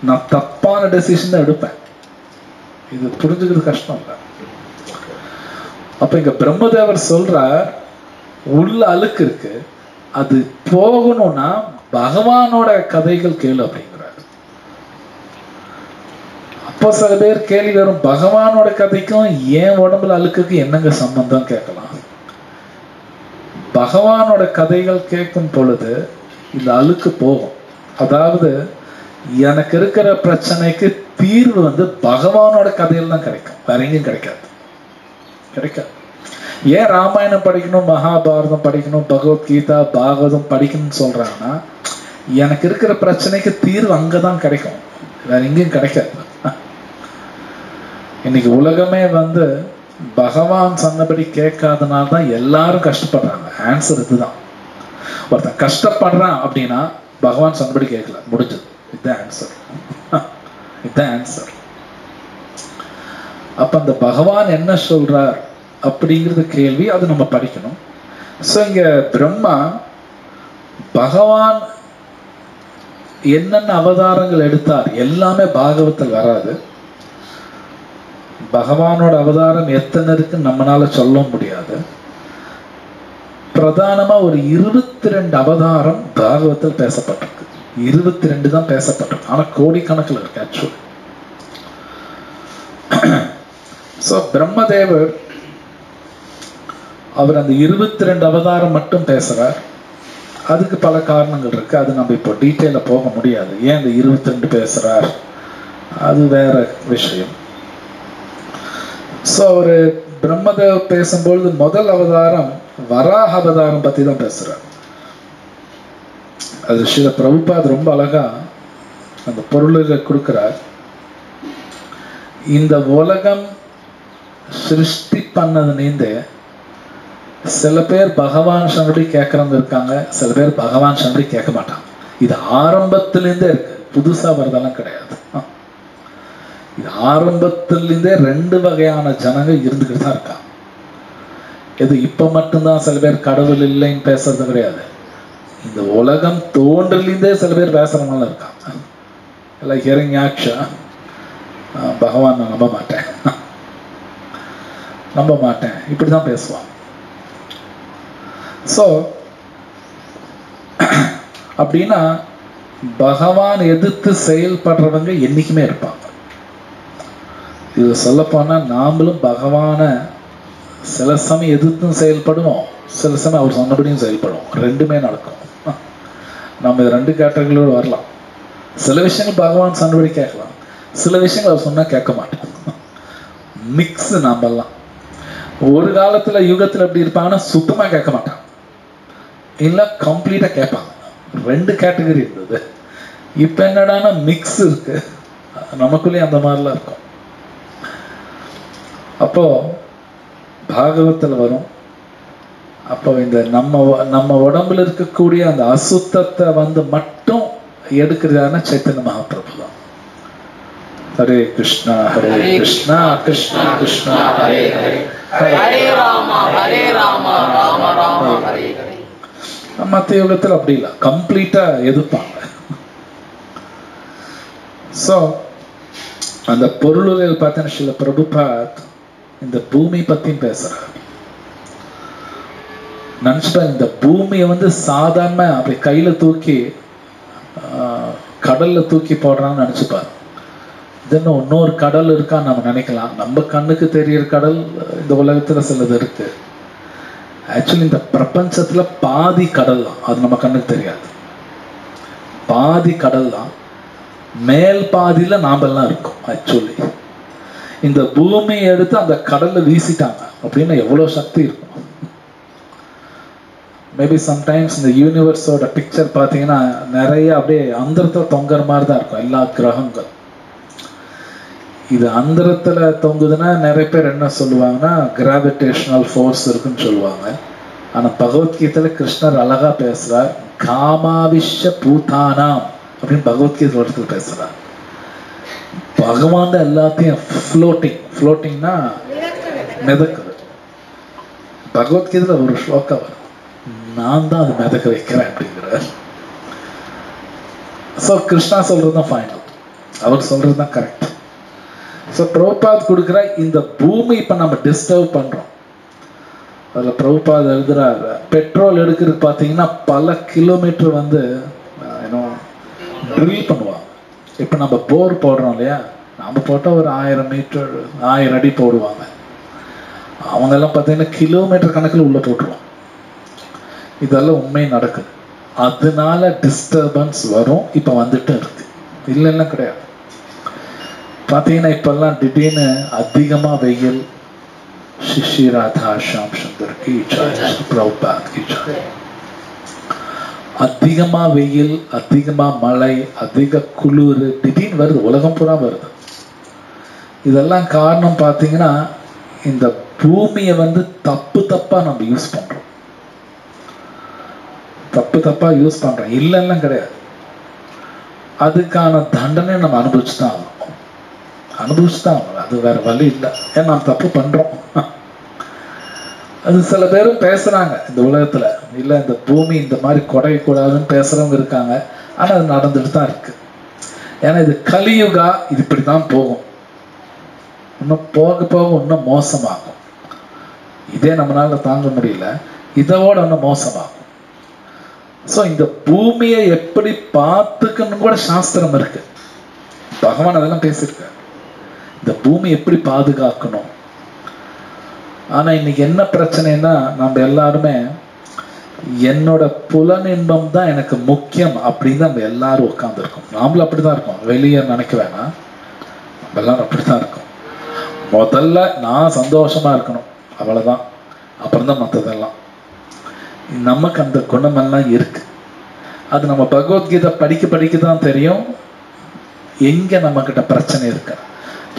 நான் தப்பான டெசிஷன் தான் எடுப்பேன். இது புரிஞ்சுக்கிறது கஷ்டம் இல்லை. அப்ப இங்க பிரம்மதேவர் சொல்றார், உள்ள அழுக்கு இருக்கு, அது போகணும்னா பகவானோட கதைகள் கேளு அப்படிங்கிறார். அப்போ சில பேர் கேள்வி வரும், பகவானோட கதைக்கும் ஏன் உடம்புல அழுக்குக்கு என்னங்க சம்பந்தம் கேட்கலாம். பகவானோட கதைகள் கேட்கும் பொழுது இந்த அழுக்கு போகும். அதாவது எனக்கு இருக்கிற பிரச்சனைக்கு தீர்வு பகவானோட கதையில் தான் கிடைக்கும், வேற எங்கேயும் கிடைக்காது. ஏன் ராமாயணம் படிக்கணும், மகாபாரதம் படிக்கணும், பகவத்கீதா, பாகவதம் படிக்கணும்னு சொல்றாங்கன்னா எனக்கு இருக்கிற பிரச்சனைக்கு தீர்வு அங்கதான் கிடைக்கும், வேற எங்கேயும் கிடைக்காது. இன்னைக்கு உலகமே பகவான் சொன்னபடி கேட்காதனால தான் எல்லாரும் கஷ்டப்படுறாங்க. ஆன்சர் இதுதான். ஒருத்தன் கஷ்டப்படுறான் அப்படின்னா பகவான் சொன்னபடி கேட்கல, முடிஞ்சது. இதுதான் ஆன்சர். இதுதான் ஆன்சர். அப்ப அந்த பகவான் என்ன சொல்றார் அப்படிங்கிறது கேள்வி, அது நம்ம படிக்கணும். ஸோ இங்க பிரம்மா பகவான் என்னென்ன அவதாரங்கள் எடுத்தார் எல்லாமே பாகவத்தில் வராது. பகவானோட அவதாரம் எத்தனை இருக்கு நம்மளால சொல்ல முடியாது. பிரதானமா ஒரு 22 அவதாரம் பாகவத்தில் பேசப்பட்டிருக்கு. 22 தான் பேசப்பட்டிருக்கு, ஆனா கோடிக்கணக்கில் இருக்கு ஆக்சுவலி. ஸோ பிரம்மதேவர் அவர் அந்த 22 அவதாரம் மட்டும் பேசுறார். அதுக்கு பல காரணங்கள் இருக்கு, அது நம்ம இப்போ டீட்டெயில போக முடியாது. ஏன் அந்த 22 பேசுறார் அது வேற விஷயம். ஸோ ஒரு பிரம்மதேவ் பேசும்பொழுது முதல் அவதாரம் வராக அவதாரம் பத்தி தான் பேசுறார். அது ஸ்ரீல பிரபுபாத் ரொம்ப அழகா அந்த பொருளுக்கு கொடுக்கிறார். இந்த உலகம் சிருஷ்டி பண்ணதுலேருந்தே சில பேர் பகவான் சொன்னபடி கேட்கறவங்க இருக்காங்க, சில பேர் பகவான் சொன்னபடி கேட்க மாட்டாங்க. இது ஆரம்பத்திலேருந்தே இருக்கு, புதுசா வரதெல்லாம் கிடையாது. இது ஆரம்பத்திலிருந்தே 2 வகையான ஜனங்கள் இருந்துகிட்டு தான் இருக்காங்க. இது இப்ப மட்டும்தான் சில பேர் கடவுள் இல்லைன்னு பேசுறது கிடையாது. இந்த உலகம் தோன்றிலிருந்தே சில பேர் பேசுறவங்களும் இருக்காங்க. எல்லாம் ஹியரிங் ஆக்ஷா, பகவான் நான் நம்ப மாட்டேன் இப்படிதான் பேசுவாங்க. ஸோ அப்படின்னா பகவான் எதிர்த்து செயல்படுறவங்க என்னைக்குமே இருப்பாங்க. இது சொல்ல போனா நாமளும் பகவானை சில சமயம் எதிர்த்தும் செயல்படுவோம், சில சமயம் அவர் சொன்னபடியும் செயல்படுவோம். ரெண்டுமே நடக்கும். நம்ம இது ரெண்டு கேட்டகரியோடு வரலாம். சில விஷயங்கள் பகவான் சொன்னபடி கேட்கலாம், சில விஷயங்கள் அவர் சொன்னா கேட்க மாட்டோம். மிக்ஸ். நாமெல்லாம் ஒரு காலத்துல யுகத்துல எப்படி இருப்பாங்கன்னா சுத்தமா கேட்க மாட்டாங்க, இல்ல கம்ப்ளீட்டா கேட்பாங்க. ரெண்டு கேட்டகரி இருந்தது. இப்ப என்னடானா மிக்ஸ் இருக்கு. நமக்குள்ளே அந்த மாதிரிலாம் இருக்கும். அப்போ பாகவத்தில் வரும். அப்போ இந்த நம்ம உடம்புல இருக்கக்கூடிய அந்த அசுத்தத்தை மட்டும் எடுக்கிறதான சைத்தன்ய மகாபிரபு தான். ஹரே கிருஷ்ணா ஹரே கிருஷ்ணா கிருஷ்ணா கிருஷ்ணா ஹரே ஹரே, ஹரே ராமா ஹரே ராமா ராம ராம ஹரே ஹரே. மற்ற யுகத்தில் அப்படி இல்லை, கம்ப்ளீட்டா எதிர்ப்பாங்க. ஸோ அந்த பொருளுகள் பார்த்தீங்கன்னா சில பிரபுபாத் இந்த பூமி பத்தியும் பேசுறாரு. நினைச்சுட்டா இந்த பூமியை சாதாரண அப்படி கையில தூக்கி கடல்ல தூக்கி போடுறான்னு நினைச்சுப்பாரு. இதுன்னு இன்னொரு கடல் இருக்கான்னு நம்ம நினைக்கலாம். நம்ம கண்ணுக்கு தெரியிற கடல் இந்த உலகத்துல சிலது இருக்கு. ஆக்சுவலி இந்த பிரபஞ்சத்துல பாதி கடல் தான், அது நம்ம கண்ணுக்கு தெரியாது. பாதி கடல் தான், மேல் பாதியில நாமெல்லாம் இருக்கோம். ஆக்சுவலி இந்த பூமியை எடுத்து அந்த கடல்ல வீசிட்டாங்க அப்படின்னா எவ்வளவு சக்தி இருக்கும். மேபி சம்டைம்ஸ் இந்த யூனிவர்ஸோட பிக்சர் பார்த்தீங்கன்னா நிறைய அப்படியே அந்தரத்தில் தொங்குற மாதிரி தான் இருக்கும் எல்லா கிரகங்கள். இது அந்தரத்தில் தொங்குதுன்னா நிறைய பேர் என்ன சொல்லுவாங்கன்னா கிராவிடேஷனல் ஃபோர்ஸ் இருக்குன்னு சொல்லுவாங்க. ஆனால் பகவத்கீதையில கிருஷ்ணர் அழகா பேசுறார், காமாவிஷ பூதானாம் அப்படின்னு பகவத்கீதை இடத்துல பேசுறார். பகவான் தான் எல்லாத்தையும் ஃப்ளோட்டிங்னா மிதக்குது. பகவத்கீதையில ஒரு ஸ்லோகம் வரும், நான் தான் அது மிதக்க வைக்கிறேன் அப்படிங்கிற. ஸோ கிருஷ்ணா சொல்றதுதான் ஃபைனல், அவர் சொல்றதுதான் கரெக்ட். ஸோ பிரபுபாத் கொடுக்குற இந்த பூமி இப்ப நம்ம டிஸ்டர்ப் பண்றோம். அதுல பிரபுபாத் எழுதுறாரு, பெட்ரோல் எடுக்கிறது பார்த்தீங்கன்னா பல கிலோமீட்டர் ட்ரில் பண்ணுவாங்க. இப்ப நம்ம போர் போடுறோம் இல்லையா, நம்ம போட்டா ஒரு 1000 மீட்டர் 1000 அடி போடுவாங்க. அவங்க எல்லாம் பார்த்தீங்கன்னா கிலோமீட்டர் கணக்கில் உள்ள போட்டுருவோம். இதெல்லாம் உண்மை நடக்குது. அதனால டிஸ்டர்பன்ஸ் வரும். இப்ப வந்துட்டு இருக்கு, இல்லைன்னா கிடையாது. பார்த்தீங்கன்னா இப்பெல்லாம் திடீர்னு அதிகமா வெயில். ஸ்ரீ ராதா ஷாம் சுந்தர் கி ஜெய், பிரபுபாத் கி ஜெய். அதிகமா வெயில், அதிகமா மழை, அதிக குளிர் திடீர்னு வருது, உலகம் பூரா வருது. இதெல்லாம் காரணம் பார்த்தீங்கன்னா இந்த பூமியை தப்பா நம்ம யூஸ் பண்றோம். தப்பா யூஸ் பண்றோம், இல்லைன்னா கிடையாது. அதுக்கான தண்டனை நம்ம அனுபவிச்சுதான் ஆகணும். அது வேற வழி இல்லை. ஏன்னா நம்ம தப்பு பண்றோம். அது சில பேரும் பேசுறாங்க இந்த உலகத்துல, இல்ல இந்த பூமி இந்த மாதிரி குறையக்கூடாதுன்னு பேசுறவங்க இருக்காங்க. ஆனா அது நடந்துட்டு தான் இருக்கு. ஏன்னா இது கலியுகா, இது இப்படித்தான் போகும். இன்னும் போக போக இன்னும் மோசமாகும். இதே நம்மளால தாங்க முடியல, இதோட இன்னும் மோசமாகும். ஸோ இந்த பூமியை எப்படி பார்த்துக்கணும் கூட சாஸ்திரம் இருக்கு. பகவான் அதெல்லாம் பேசியிருக்க, இந்த பூமி எப்படி பாதுகாக்கணும். ஆனா இன்னைக்கு என்ன பிரச்சனைன்னா, நம்ம எல்லாருமே என்னோட புலன் இன்பம் தான் எனக்கு முக்கியம் அப்படின்னு நம்ம எல்லாரும் உட்கார்ந்து இருக்கோம். நாமளும் அப்படிதான் இருக்கோம், வெளியே நினைக்க வேணாம், நம்ம எல்லாரும் அப்படித்தான் இருக்கோம். முதல்ல நான் சந்தோஷமா இருக்கணும், அவ்வளவுதான். அப்புறம் தான் மற்றதெல்லாம். நமக்கு அந்த குணமெல்லாம் இருக்கு. அது நம்ம பகவத்கீதை படிக்க தான் தெரியும் எங்க நம்ம கிட்ட பிரச்சனை இருக்கு.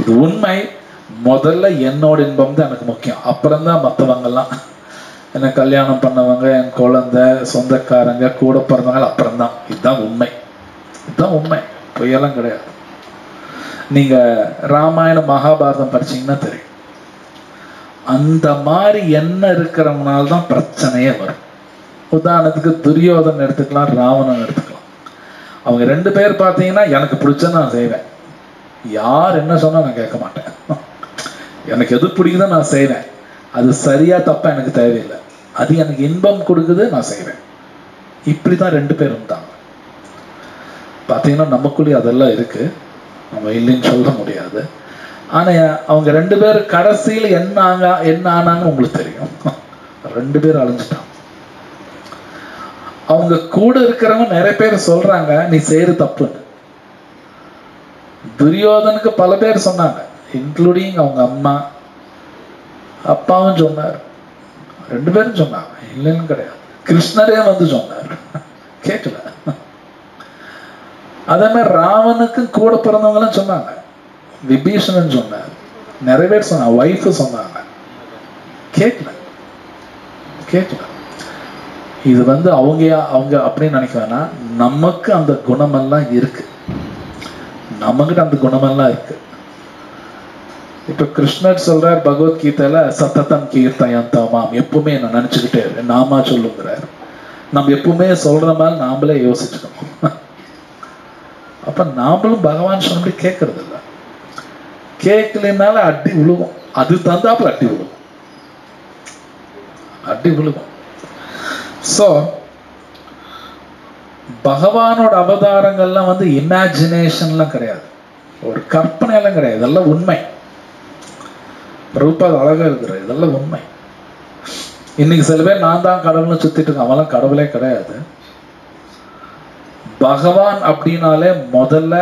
இது உண்மை. முதல்ல என்னோட இன்பம் தான் எனக்கு முக்கியம், அப்புறம் தான் மற்றவங்கெல்லாம். என்னை கல்யாணம் பண்ணவங்க, என் குழந்தை, சொந்தக்காரங்க, கூட பிறந்தவங்க, அப்புறம் தான். இதுதான் உண்மை, இதுதான் உண்மை, பொய்யெல்லாம் கிடையாது. நீங்க ராமாயணம் மகாபாரதம் படிச்சீங்கன்னா தெரியும். அந்த மாதிரி என்ன இருக்கிறவங்கனால தான் பிரச்சனையே வரும். உதாரணத்துக்கு துரியோதன் எடுத்துக்கலாம், ராவணன் எடுத்துக்கலாம். அவங்க 2 பேர் பார்த்தீங்கன்னா எனக்கு பிடிச்ச நான் செய்வேன், யார் என்ன சொன்னா நான் கேட்க மாட்டேன். எனக்கு எது பிடிக்குதோ நான் செய்வேன். அது சரியா தப்பா எனக்கு தேவையில்லை, அது எனக்கு இன்பம் கொடுக்குது, நான் செய்வேன். இப்படிதான் 2 பேர் இருந்தாங்க. பார்த்தீங்கன்னா நமக்குள்ளேயே அதெல்லாம் இருக்கு, நம்ம இல்லைன்னு சொல்ல முடியாது. ஆனா அவங்க 2 பேரும் கடைசியில் என்ன ஆனாங்கன்னு உங்களுக்கு தெரியும். 2 பேரும் அழிஞ்சிட்டாங்க. அவங்க கூட இருக்கிறவங்க நிறைய பேர் சொல்றாங்க நீ செய்யற தப்புன்னு. துரியோதனுக்கு பல பேர் சொன்னாங்க, இன்க்ளூடிங் அவங்க அம்மா அப்பாவும் சொன்னார், 2 பேரும் சொன்னாங்க, இல்லைன்னு கிடையாது. கிருஷ்ணரே வந்து சொன்னார், கேட்கல. அதே மாதிரி ராவனுக்கும் கூட பிறந்தவங்களும் சொன்னாங்க, விபீஷணன் சொன்னார், நிறைய பேர் சொன்னாங்க, ஒய்ஃபு சொன்னாங்க, கேட்கல. இது வந்து அவங்க அப்படின்னு நினைக்க வேணாம், நமக்கு அந்த குணமெல்லாம் இருக்கு, நமக்கிட்ட அந்த குணமெல்லாம் இருக்கு. இப்ப கிருஷ்ணர் சொல்றார் பகவத்கீதையில, சத்தத்தம் கீர்த்தயந்தமாம், எப்பவுமே என்ன நினைச்சுக்கிட்டே நாமா சொல்லுங்கிறார். நம்ம எப்பவுமே சொல்ற மாதிரி நாமளே யோசிச்சுக்கணும். அப்ப நாமளும் பகவான் சொன்னபடி கேட்கறது இல்லை. கேட்கலனால அடி விழுவோம், அது தந்தாப்புல அடி விழுவோம். சோ பகவானோட அவதாரங்கள்லாம் வந்து இமேஜினேஷன்லாம் கிடையாது, ஒரு கற்பனை எல்லாம் கிடையாது, இதெல்லாம் உண்மை. பிரபுபாத் அழகா இருக்கிறார், இதெல்லாம் உண்மை. இன்னைக்கு சில பேர் நான் தான் கடவுள்னு சுத்திட்டு இருக்கேன், அவெல்லாம் கடவுளே கிடையாது. பகவான் அப்படின்னாலே முதல்ல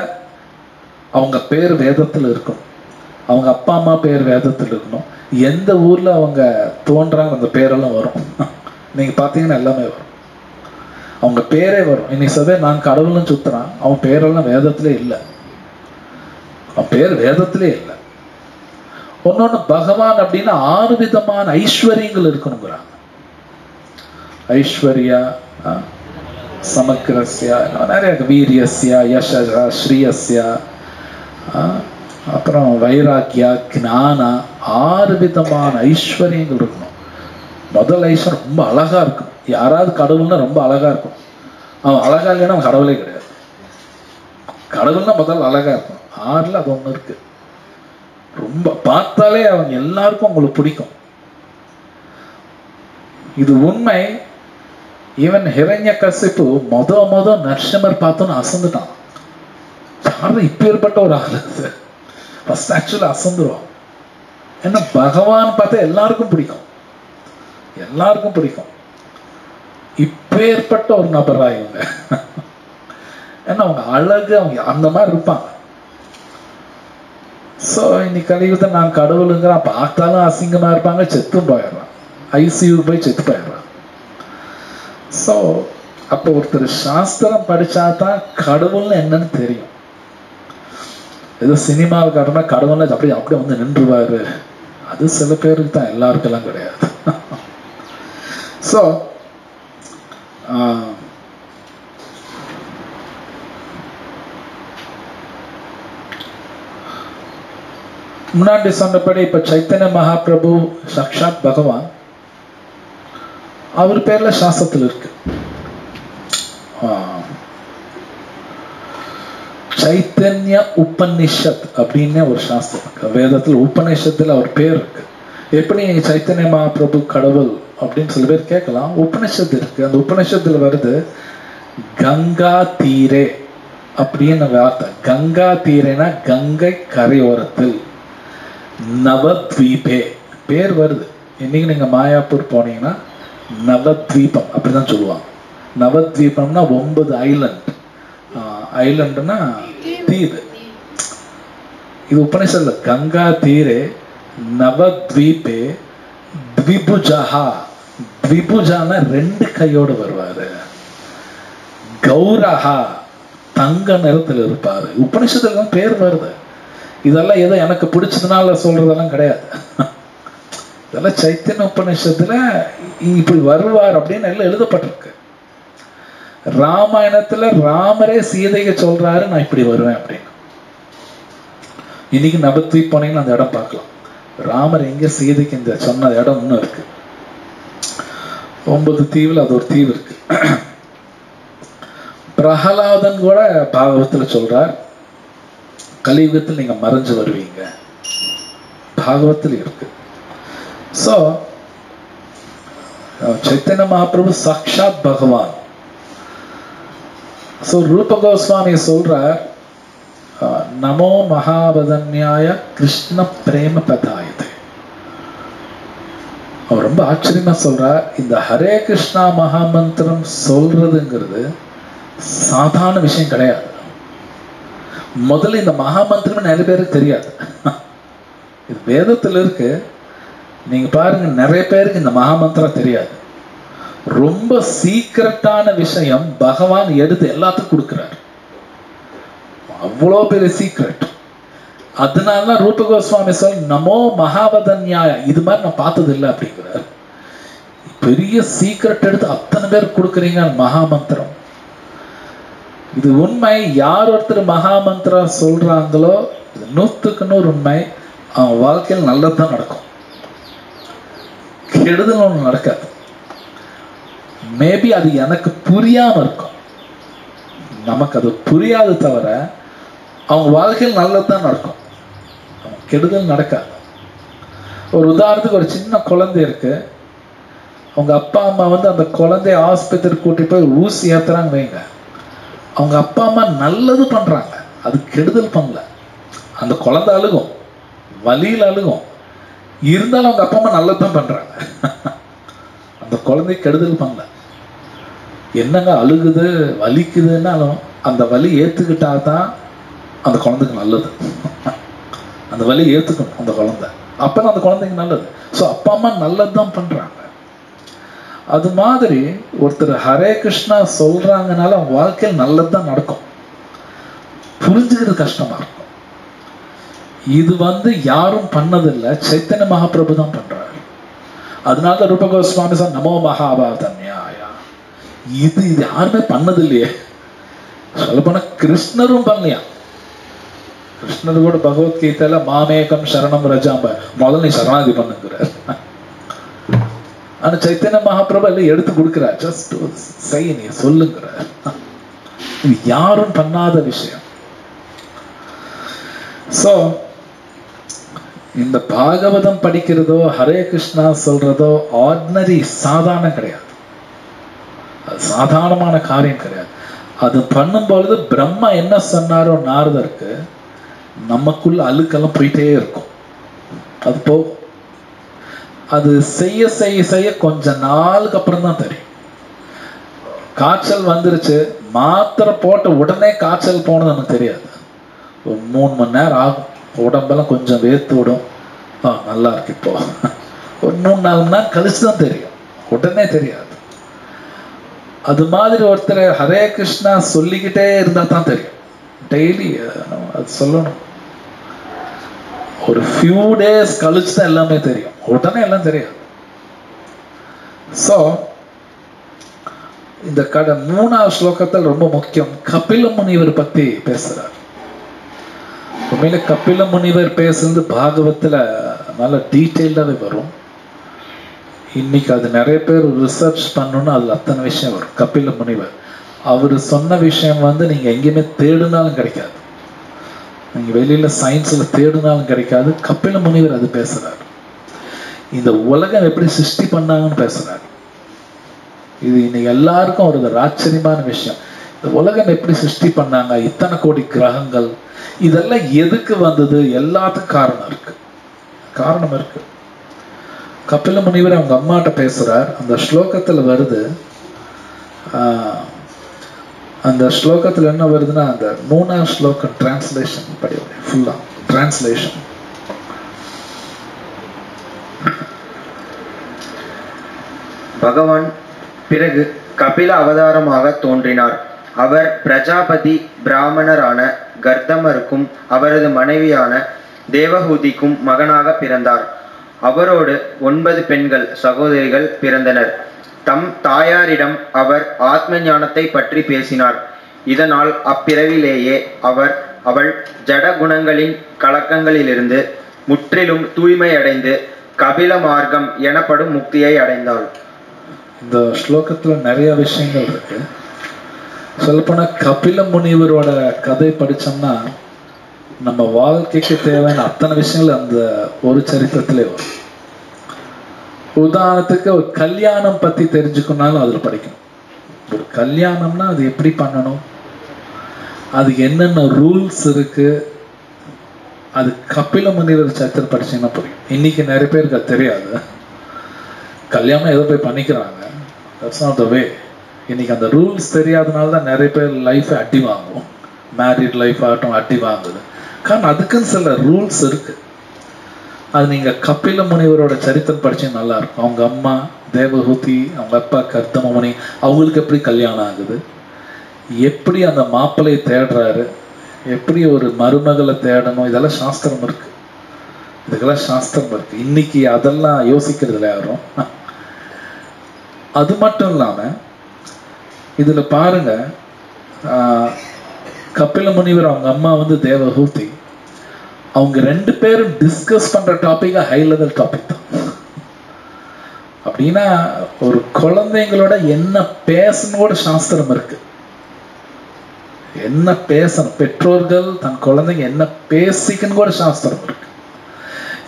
அவங்க பேர் வேதத்தில் இருக்கணும், அவங்க அப்பா அம்மா பேர் வேதத்தில் இருக்கணும், எந்த ஊர்ல அவங்க தோன்றாங்க அந்த பேரெல்லாம் வரும். நீங்க பாத்தீங்கன்னா எல்லாமே வரும், அவங்க பேரே வரும். இன்னைக்கு சில பேர் நான் கடவுள்னு சுத்துறான், அவன் பேரெல்லாம் வேதத்திலே இல்லை, அவன் பேர் வேதத்திலே இல்லை. ஒன்னொன்னு பகவான் அப்படின்னா 6 விதமான ஐஸ்வர்யங்கள் இருக்கணுங்கிறாங்க. ஐஸ்வர்யா, சமக்கிரஸ்யா, நிறைய, வீரியஸ்யா, யசா, ஸ்ரீயஸ்யா, அப்புறம் வைராக்கியா, ஞானா, 6 விதமான ஐஸ்வர்யங்கள் இருக்கணும். முதல் ஐஸ்வர்யம் ரொம்ப அழகா இருக்கும். யாராவது கடவுள்னா ரொம்ப அழகா இருக்கும், அவன் அழகா இல்லைன்னா அவன் கடவுளே கிடையாது. கடவுள்னா முதல்ல அழகா இருக்கும். 6ல் அது ஒண்ணு இருக்கு, ரொம்ப பார்த்தாலே அவங்க எல்லாருக்கும் உங்களுக்கு பிடிக்கும். இது உண்மை. ஈவன் ஹிரண்யகசிப்பு முத நரசிம்மர் பார்த்தோன்னு அசந்துட்டான். யாரு இப்ப ஏற்பட்ட ஒரு ஆளு, ஃபர்ஸ்ட் ஆக்சுவலா அசந்துருவான். ஏன்னா பகவான் பார்த்தா எல்லாருக்கும் பிடிக்கும், இப்ப ஏற்பட்ட ஒரு நபரா இவங்க. ஏன்னா அவங்க அழகு, அவங்க அந்த மாதிரி இருப்பாங்க. சோ இன்னைக்கு கலியுகத்தை நான் கடவுளுங்கிறான், பார்த்தாலும் அசிங்கமா இருப்பாங்க, செத்தும் போயிடுறான், ஐசியூ போய் செத்து போயிடுறான். சோ அப்போ ஒருத்தர் சாஸ்திரம் படிச்சாதான் கடவுள்னு என்னன்னு தெரியும். ஏதோ சினிமாவுக்கு காரணமா கடவுள்னு அப்படியே வந்து நின்றுவாரு, அது சில பேருக்கு தான், எல்லாருக்கெல்லாம் கிடையாது. சோ முன்னாடி சொன்னபடி இப்ப சைத்தன்ய மகாபிரபு சாக்ஷாத் பகவான், அவர் பேர்ல சாஸ்திரத்தில் இருக்கு. சைத்தன்ய உபநிஷத் அப்படின்னு ஒரு சாஸ்திரம் இருக்கு வேதத்துல. உபநிஷத்துல அவர் பேர் இருக்கு. எப்படி சைத்தன்ய மகாபிரபு கடவுள் அப்படின்னு சில பேர் கேட்கலாம். உபநிஷத்து இருக்கு, அந்த உபநிஷத்துல வருது கங்கா தீரே அப்படின்னு வார்த்தை. கங்கா தீரேனா கங்கை கரையோரத்தில், நவத்வீபே பேர் வருது. இன்னைக்கு நீங்க மாயாப்பூர் போனீங்கன்னா நவத்வீபம் அப்படிதான் சொல்லுவாங்க. நவத்வீபம்னா 9 ஐலண்ட். ஐலண்ட்னா தீவு. இது உபநிஷத்துல கங்கா தீரே நவத்வீபே த்விபுஜஹா. த்விபுஜானா 2 கையோடு வருவாரு. கௌரஹா தங்க நிறத்தில் இருப்பாரு. உபநிஷத்துல தான் பேர் வருது. இதெல்லாம் ஏதோ எனக்கு பிடிச்சதுனால சொல்றதெல்லாம் கிடையாது. இதெல்லாம் சைத்தன்ய உபநிஷத்துல இப்படி வருவார் அப்படின்னு எல்லாம் எழுதப்பட்டிருக்கு. ராமாயணத்துல ராமரே சீதையை சொல்றாரு, நான் இப்படி வருவேன் அப்படின்னு. இன்னைக்கு நவத்வீப் போனீங்கன்னா அந்த இடம் பார்க்கலாம். ராமர் எங்க சீதைக்கு இந்த சொன்ன இடம் இன்னும் இருக்கு. 9 தீவுல அது ஒரு தீவு இருக்கு. பிரகலாதன் கூட பாகவத்துல சொல்றார், கலியுகத்தில் நீங்க மறைஞ்சு வருவீங்க, பாகவத்தில் இருக்கு. சோ சைத்தன்ய மகாபிரபு சாக்ஷாத் பகவான். ஸோ ரூப கோஸ்வாமி சொல்றார், நமோ மகாவதன்யாய கிருஷ்ண பிரேம பதாயதே. அவர் ரொம்ப ஆச்சரியமா சொல்றார், இந்த ஹரே கிருஷ்ணா மகாமந்திரம் சொல்றதுங்கிறது சாதாரண விஷயம் கிடையாது. முதல்ல இந்த மகாமந்திரம் நிறைய பேருக்கு தெரியாது. இது வேதத்தில் இருக்கு, நீங்க பாருங்க, நிறைய பேருக்கு இந்த மகாமந்திரம் தெரியாது. ரொம்ப சீக்கிரட்டான விஷயம் பகவான் எடுத்து எல்லாத்துக்கும் கொடுக்கிறார். அவ்வளோ பெரிய சீக்ரெட். அதனால ரூப கோஸ்வாமி சொல் நமோ மகாவதன்யாய, இது மாதிரி நான் பார்த்தது இல்லை அப்படிங்கிறார். பெரிய சீக்ரெட் எடுத்து அத்தனை பேர் கொடுக்குறீங்க மகாமந்திரம். இது உண்மை. யார் ஒருத்தர் மகாமந்திரம் சொல்றாங்களோ இது 100% உண்மை. அவன் வாழ்க்கையில் நல்லதுதான் நடக்கும், கெடுதல் ஒன்று நடக்காது. மேபி அது எனக்கு புரியாம இருக்கும், நமக்கு அது புரியாது தவிர அவங்க வாழ்க்கையில் நல்லதுதான் நடக்கும், கெடுதல் நடக்காது. ஒரு உதாரணத்துக்கு, ஒரு சின்ன குழந்தை இருக்கு, அவங்க அப்பா அம்மா வந்து அந்த குழந்தைய ஆஸ்பத்திரி கூட்டி போய் ஊசி ஏத்துறாங்க வைங்க, அவங்க அப்பா அம்மா நல்லது பண்றாங்க, அது கெடுதல் பண்ணல. அந்த குழந்தை அழுகும், வலியில் அழுகும், இருந்தாலும் அவங்க அப்பா அம்மா நல்லதுதான் பண்றாங்க. அந்த குழந்தை கெடுதல் பண்ணல. என்னங்க அழுகுது வலிக்குதுன்னாலும் அந்த வலி ஏத்துக்கிட்டாதான் அந்த குழந்தைக்கு நல்லது. அந்த வலி ஏத்துக்கணும் அந்த குழந்தை, அப்பதான் அந்த குழந்தைக்கு நல்லது. ஸோ அப்பா அம்மா நல்லதுதான் பண்றாங்க. அது மாதிரி ஒருத்தர் ஹரே கிருஷ்ணா சொல்றாங்கனால அவங்க வாழ்க்கையில் நல்லதுதான் நடக்கும். புரிஞ்சுக்கிறது கஷ்டமா இருக்கும். இது வந்து யாரும் பண்ணதில்லை, சைத்தன்ய மகாபிரபு தான் பண்றாரு. அதனால ரூப கோஸ்வாமி சார் நமோ மகாபாதன்யாயா, இது யாருமே பண்ணது இல்லையே. சொல்ல போனா கிருஷ்ணரும் பண்ணலையா. கிருஷ்ணர் கூட பகவத்கீதையில மாமேகம் சரணம் ரஜாம்ப, முதல்ல நீ சரணாதி பண்ணுங்கிறார். ஆனா சைத்தன்ய மகாபிரபு எல்லாம் எடுத்து கொடுக்கிறார், ஜஸ்ட் செய், நீ சொல்லுங்கிறார். இது யாரும் பண்ணாத விஷயம். சோ இந்த பாகவதம் படிக்கிறதோ ஹரே கிருஷ்ணா சொல்றதோ ஆர்டினரி, சாதாரணம் கிடையாது, அது சாதாரணமான காரியம் கிடையாது. அது பண்ணும் பொழுது பிரம்மா என்ன சொன்னாரோ நாரதருக்கு, நமக்குள்ள அழுக்கெல்லாம் போயிட்டே இருக்கும். அது போகும். அது செய்ய செய்ய செய்ய கொஞ்ச நாளுக்கு அப்புறம் தான் தெரியும். காய்ச்சல் வந்துருச்சு, மாத்திரை போட்ட உடனே காய்ச்சல் போனது நமக்கு தெரியாது. ஒரு 3 மணி நேரம் ஆகும், உடம்பெல்லாம் கொஞ்சம் வேர்த்து விடும், நல்லா இருக்கு. இப்போ ஒரு 3-4 மணி நேரம் கழிச்சு தான் தெரியும், உடனே தெரியாது. அது மாதிரி ஒருத்தர் ஹரே கிருஷ்ணா சொல்லிக்கிட்டே இருந்தா தான் தெரியும். டெய்லி அது சொல்லணும். ஒரு ஃபியூ டேஸ் கழிச்சு தான் எல்லாமே தெரியும், உடனே எல்லாம் தெரியாது. சோ இந்த 3வது ஸ்லோகத்தில் ரொம்ப முக்கியம், கபில முனிவர் பத்தி பேசுறார். உண்மையில கபில முனிவர் பேசுறது பாகவத்துல நல்ல டீட்டெயில்டாவே வரும். இன்னைக்கு அது நிறைய பேர் ரிசர்ச் பண்ணணும்னு அதுல அத்தனை விஷயம் வரும். கபில முனிவர் அவரு சொன்ன விஷயம் வந்து நீங்க எங்கேயுமே தேடினாலும் கிடைக்காது, நீங்க வெளியில சயின்ஸ்ல தேடினாலும் கிடைக்காது. கபில முனிவர் அது பேசுறாரு. இந்த உலகம் எப்படி சிருஷ்டி பண்ணாங்கன்னு பேசுறாரு. இது இன்னைக்கு எல்லாருக்கும் ஒரு ஆச்சரியமான விஷயம். இந்த உலகம் எப்படி சிருஷ்டி பண்ணாங்க, இத்தனை கோடி கிரகங்கள், இதெல்லாம் எதுக்கு வந்தது, எல்லாத்துக்கும் காரணம் இருக்கு. கபில முனிவர் அவங்க அம்மாட்ட பேசுறார். அந்த ஸ்லோகத்துல வருது, அந்த ஸ்லோகத்துல என்ன வருதுன்னா, அந்த 3வது ஸ்லோகம் டிரான்ஸ்லேஷன் படி, ஃபுல்லா டிரான்ஸ்லேஷன். பகவான் பிறகு கபில அவதாரமாக தோன்றினார். அவர் பிரஜாபதி பிராமணரான கர்தமருக்கும் அவரது மனைவியான தேவஹூதிக்கும் மகனாக பிறந்தார். அவரோடு 9 பெண்கள் சகோதரிகள் பிறந்தனர். தம் தாயாரிடம் அவர் ஆத்ம ஞானத்தை பற்றி பேசினார். இதனால் அப்பிறவிலேயே அவள் ஜட குணங்களின் கலக்கங்களிலிருந்து முற்றிலும் தூய்மையடைந்து கபில மார்க்கம் எனப்படும் முக்தியை அடைந்தாள். இந்த ஸ்லோகத்துல நிறைய விஷயங்கள் இருக்கு. சொல்லப்போனா கபில முனிவரோட கதை படிச்சோம்னா நம்ம வாழ்க்கைக்கு தேவையான அத்தனை விஷயங்கள் அந்த ஒரு சரித்திரத்திலே வரும். உதாரணத்துக்கு ஒரு கல்யாணம் பத்தி தெரிஞ்சுக்கணும்னாலும் அதுல படிக்கணும். ஒரு கல்யாணம்னா அது எப்படி பண்ணணும், அதுக்கு என்னென்ன ரூல்ஸ் இருக்கு, அது கபில முனிவர் சரித்திரம் படிச்சீங்கன்னா புரியும். இன்னைக்கு நிறைய பேருக்கு அது தெரியாது. கல்யாணம் ஏதோ போய் பண்ணிக்கிறாங்க, தட்ஸ் நாட் த வே. இன்னைக்கு அந்த ரூல்ஸ் தெரியாதனால தான் நிறைய பேர் லைஃப் அடி வாங்குவோம். மேரிட் லைஃப் ஆகட்டும் அடி வாங்குது. காரணம் அதுக்குன்னு சில ரூல்ஸ் இருக்கு. அது நீங்க கபில முனிவரோட சரித்திரம் படிச்சீங்கன்னா நல்லா இருக்கும். அவங்க அம்மா தேவஹூதி, அவங்க அப்பா கர்தமமுனி, அவங்களுக்கு எப்படி கல்யாணம் ஆகுது, எப்படி அந்த மாப்பிள்ளையை தேடுறாரு, எப்படி ஒரு மருமகளை தேடணும், இதெல்லாம் சாஸ்திரம் இருக்கு. இதுக்கெல்லாம் சாஸ்திரம் இருக்கு. இன்னைக்கு அதெல்லாம் யோசிக்கிறதுல யாரும். அது மட்டும் இல்லாம இதுல பாருங்க, கபில முனிவர் அவங்க அம்மா வந்து தேவஹூதி, அவங்க 2 பேரும் டிஸ்கஸ் பண்ற டாபிக் ஹை லெவல் டாபிக் தான். அப்படின்னா ஒரு குழந்தைங்களோட என்ன பேசணும் கூட சாஸ்திரம் இருக்கு. என்ன பேசணும், பெற்றோர்கள் தன் குழந்தைங்க என்ன பேசிக்கன்னு கூட சாஸ்திரம் இருக்கு.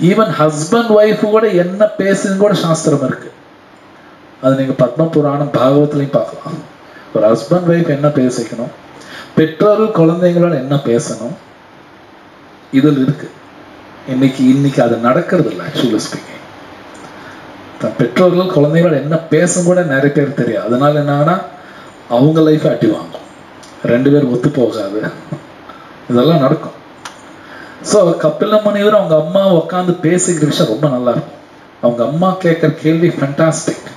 ஈவன் ஹஸ்பண்ட் ஒய்ஃப் கூட என்ன பேசுன்னு கூட சாஸ்திரம் இருக்கு. அது நீங்க பத்ம புராணம் பாகவத்திலையும் பார்க்கலாம். ஒரு ஹஸ்பண்ட் ஒய்ஃப் என்ன பேசிக்கணும், பெற்றோர்கள் குழந்தைங்களோட என்ன பேசணும், இதில் இருக்கு. இன்னைக்கு அது நடக்கிறது இல்லை. ஆக்சுவலி ஸ்பீக்கிங், தன் பெற்றோர்கள் குழந்தைகளோட என்ன பேசும் கூட நிறைய பேர் தெரியும். அதனால என்னன்னா அவங்க லைஃப் அடி வாங்கும், 2 பேர் ஒத்து போகாது, இதெல்லாம் நடக்கும். ஸோ கபில முனிவர் அவங்க அம்மா உட்காந்து பேசிக்கிற விஷயம் ரொம்ப நல்லா இருக்கும். அவங்க அம்மா கேட்குற கேள்வி ஃபேண்டாஸ்டிக்.